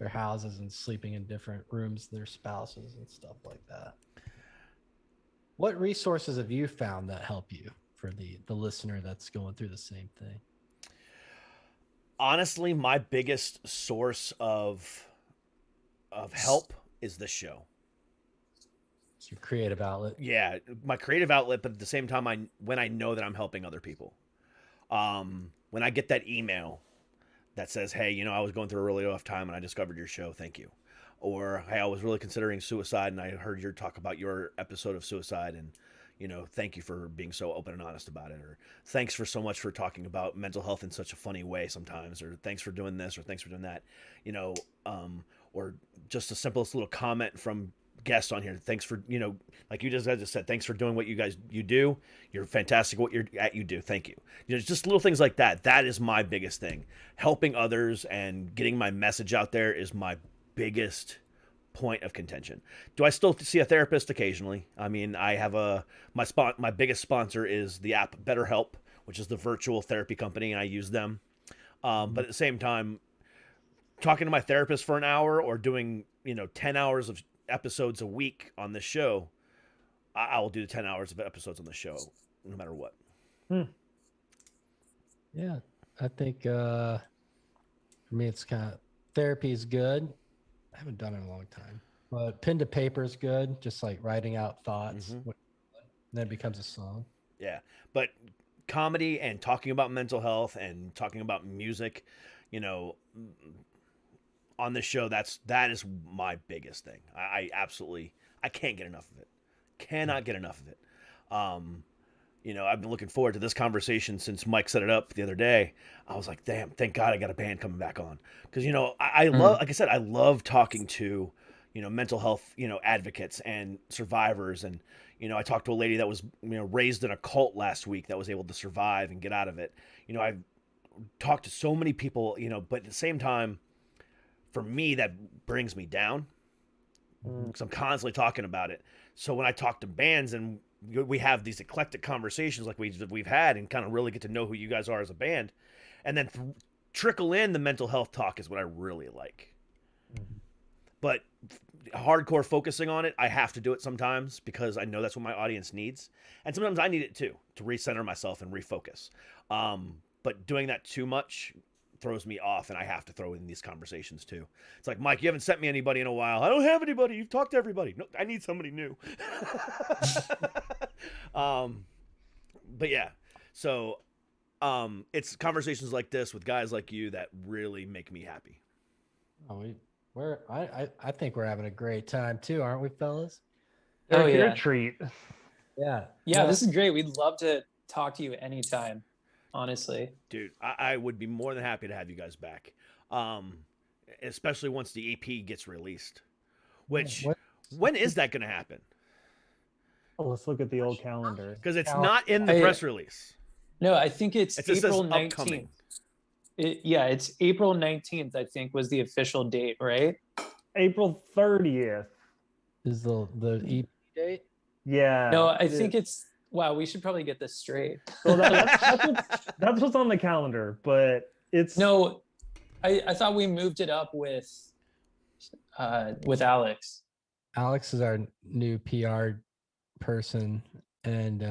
houses and sleeping in different rooms, their spouses and stuff like that. What resources have you found that help you for the listener that's going through the same thing? Honestly, my biggest source of help is this show. It's your creative outlet. Yeah, my creative outlet, but at the same time, when I know that I'm helping other people. When I get that email that says, hey, I was going through a really rough time and I discovered your show, thank you. Or, hey, I was really considering suicide and I heard your talk about your episode of suicide and, thank you for being so open and honest about it. Or thanks for so much for talking about mental health in such a funny way sometimes. Or thanks for doing this or thanks for doing that. Or just the simplest little comment from guests on here. Thanks for, like you just said, thanks for doing what you do. You're fantastic what you do. Thank you. Just little things like that. That is my biggest thing. Helping others and getting my message out there is my biggest point of contention. Do I still see a therapist occasionally? I mean, I have my biggest sponsor is the app BetterHelp, which is the virtual therapy company, and I use them. But at the same time, talking to my therapist for an hour or doing 10 hours of episodes a week on this show, I will do the 10 hours of episodes on the show no matter what. Yeah, I think for me it's kind of therapy is good. I haven't done it in a long time, but pen to paper is good, just like writing out thoughts. Then it becomes a song. Yeah, but comedy and talking about mental health and talking about music, on this show, that is my biggest thing. I can't get enough of it. Cannot get enough of it. I've been looking forward to this conversation since Mike set it up the other day. I was like, damn, thank God I got a band coming back on. Because, I love, like I said, I love talking to, mental health, advocates and survivors. And, I talked to a lady that was, raised in a cult last week that was able to survive and get out of it. I've talked to so many people, but at the same time, for me, that brings me down because I'm constantly talking about it. So when I talk to bands and we have these eclectic conversations like we've had and kind of really get to know who you guys are as a band, and then trickle in the mental health talk is what I really like. But hardcore focusing on it, I have to do it sometimes because I know that's what my audience needs. And sometimes I need it too, to recenter myself and refocus. But doing that too much throws me off, and I have to throw in these conversations too. It's like, Mike, you haven't sent me anybody in a while. I don't have anybody. You've talked to everybody. No, I need somebody new. But yeah, so it's conversations like this with guys like you that really make me happy. Oh, I think we're having a great time too, aren't we, fellas? Oh, yeah. You're a treat. Yeah. Yeah, this is great. We'd love to talk to you anytime. Honestly, dude, I would be more than happy to have you guys back, especially once the EP gets released. Which, when is that going to happen? Oh, let's look at the old calendar because it's not in the press release. No, I think it's April 19th. It's April 19th. I think was the official date, right? April 30th is the EP date. Yeah. No, I think it's. Wow, we should probably get this straight. Well, that's what's on the calendar, but it's no. I thought we moved it up with Alex. Alex is our new PR person, and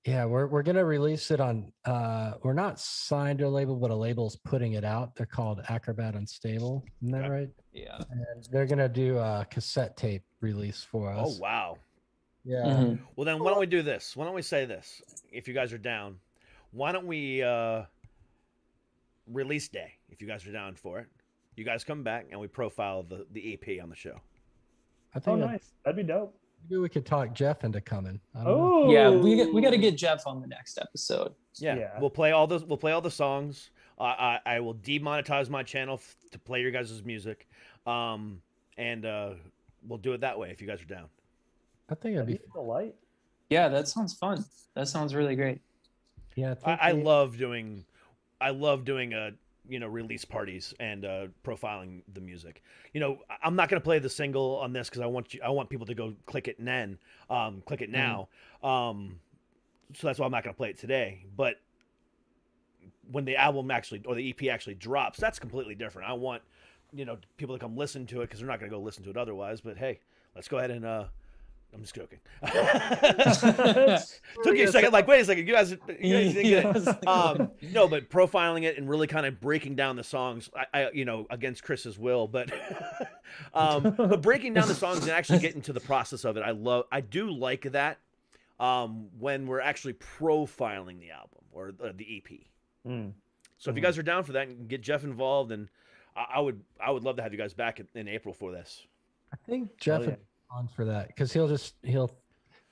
we're gonna release it on. We're not signed to a label, but a label's putting it out. They're called Acrobat Unstable. Isn't that right? Yeah. And they're gonna do a cassette tape release for us. Oh wow. Yeah. Mm-hmm. Well, then why don't we do this? Why don't we say this? If you guys are down, why don't we release day? If you guys are down for it, you guys come back and we profile the EP on the show. I think nice. That'd be dope. Maybe we could talk Jeff into coming. Oh, yeah, we got to get Jeff on the next episode. Yeah, we'll play all the songs. I will demonetize my channel to play your guys' music, and we'll do it that way if you guys are down. I think it'd be light. Yeah, that sounds fun. That sounds really great. Yeah, I love doing release parties and profiling the music. I'm not going to play the single on this because I want people to go click it now. So that's why I'm not going to play it today. But when the album or the EP actually drops, that's completely different. I want people to come listen to it because they're not going to go listen to it otherwise. But hey, let's go ahead and I'm just joking. Took you a second. Like, wait a second. You guys think that? No, but profiling it and really kind of breaking down the songs, I against Chris's will, but breaking down the songs and actually getting to the process of it, I do like that when we're actually profiling the album or the EP. So if you guys are down for that and get Jeff involved, and I would love to have you guys back in April for this. I think Jeff would be on for that because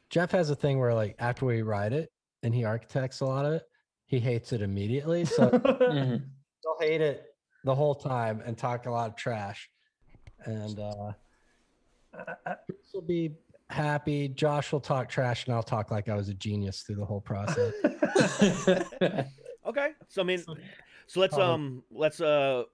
Jeff has a thing where like after we write it and he architects a lot of it, he hates it immediately. So he'll hate it the whole time and talk a lot of trash. And Chris will be happy. Josh will talk trash and I'll talk like I was a genius through the whole process. Okay. So I mean, so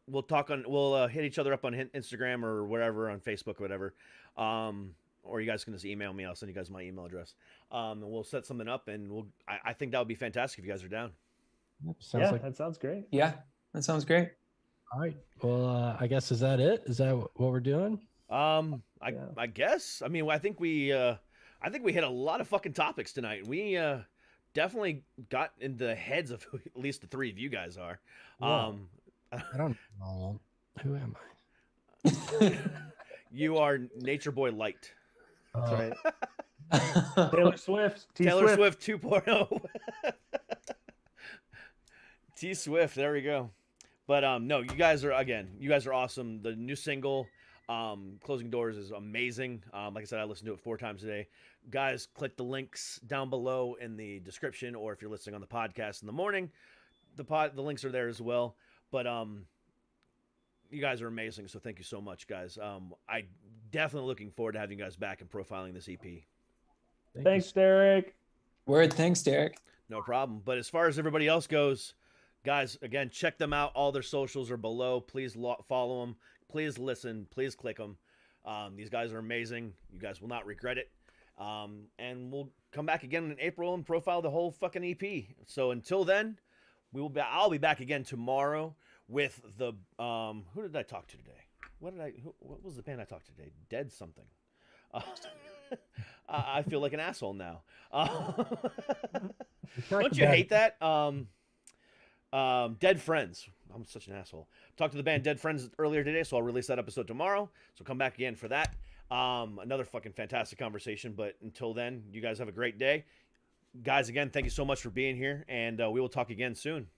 we'll hit each other up on Instagram or whatever, on Facebook or whatever. Or you guys can just email me. I'll send you guys my email address. And we'll set something up, and I think that would be fantastic if you guys are down. Yeah, that sounds great. Yeah, that sounds great. All right. Well, I guess, is that it? Is that what we're doing? I guess. I mean, I think we hit a lot of fucking topics tonight. We definitely got in the heads of who at least the three of you guys are. Yeah. I don't know. Who am I? You are Nature Boy Light. That's right. Taylor Swift. Taylor Swift 2.0. T Swift. There we go. But no, you guys are awesome. The new single, Closing Doors, is amazing. Like I said, I listen to it 4 times a day. Guys, click the links down below in the description, or if you're listening on the podcast in the morning, the links are there as well. But you guys are amazing, so thank you so much, guys. I definitely looking forward to having you guys back and profiling this EP. Thanks, Derek. Word, thanks, Derek. No problem. But as far as everybody else goes, guys, again, check them out. All their socials are below. Please follow them. Please listen. Please click them. These guys are amazing. You guys will not regret it. And we'll come back again in April and profile the whole fucking EP. So until then, I'll be back again tomorrow with the who did I talk to today? What was the band I talked to today? Dead something. I feel like an asshole now. Don't you hate that? Dead Friends. I'm such an asshole. Talked to the band Dead Friends earlier today, so I'll release that episode tomorrow. So come back again for that. Another fucking fantastic conversation. But until then, you guys have a great day. Guys, again, thank you so much for being here, and we will talk again soon.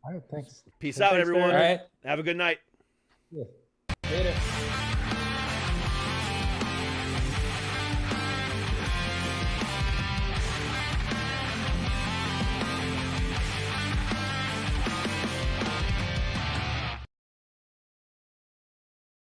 All right, thanks. Peace out, everyone. All right. Have a good night. Yeah. Later.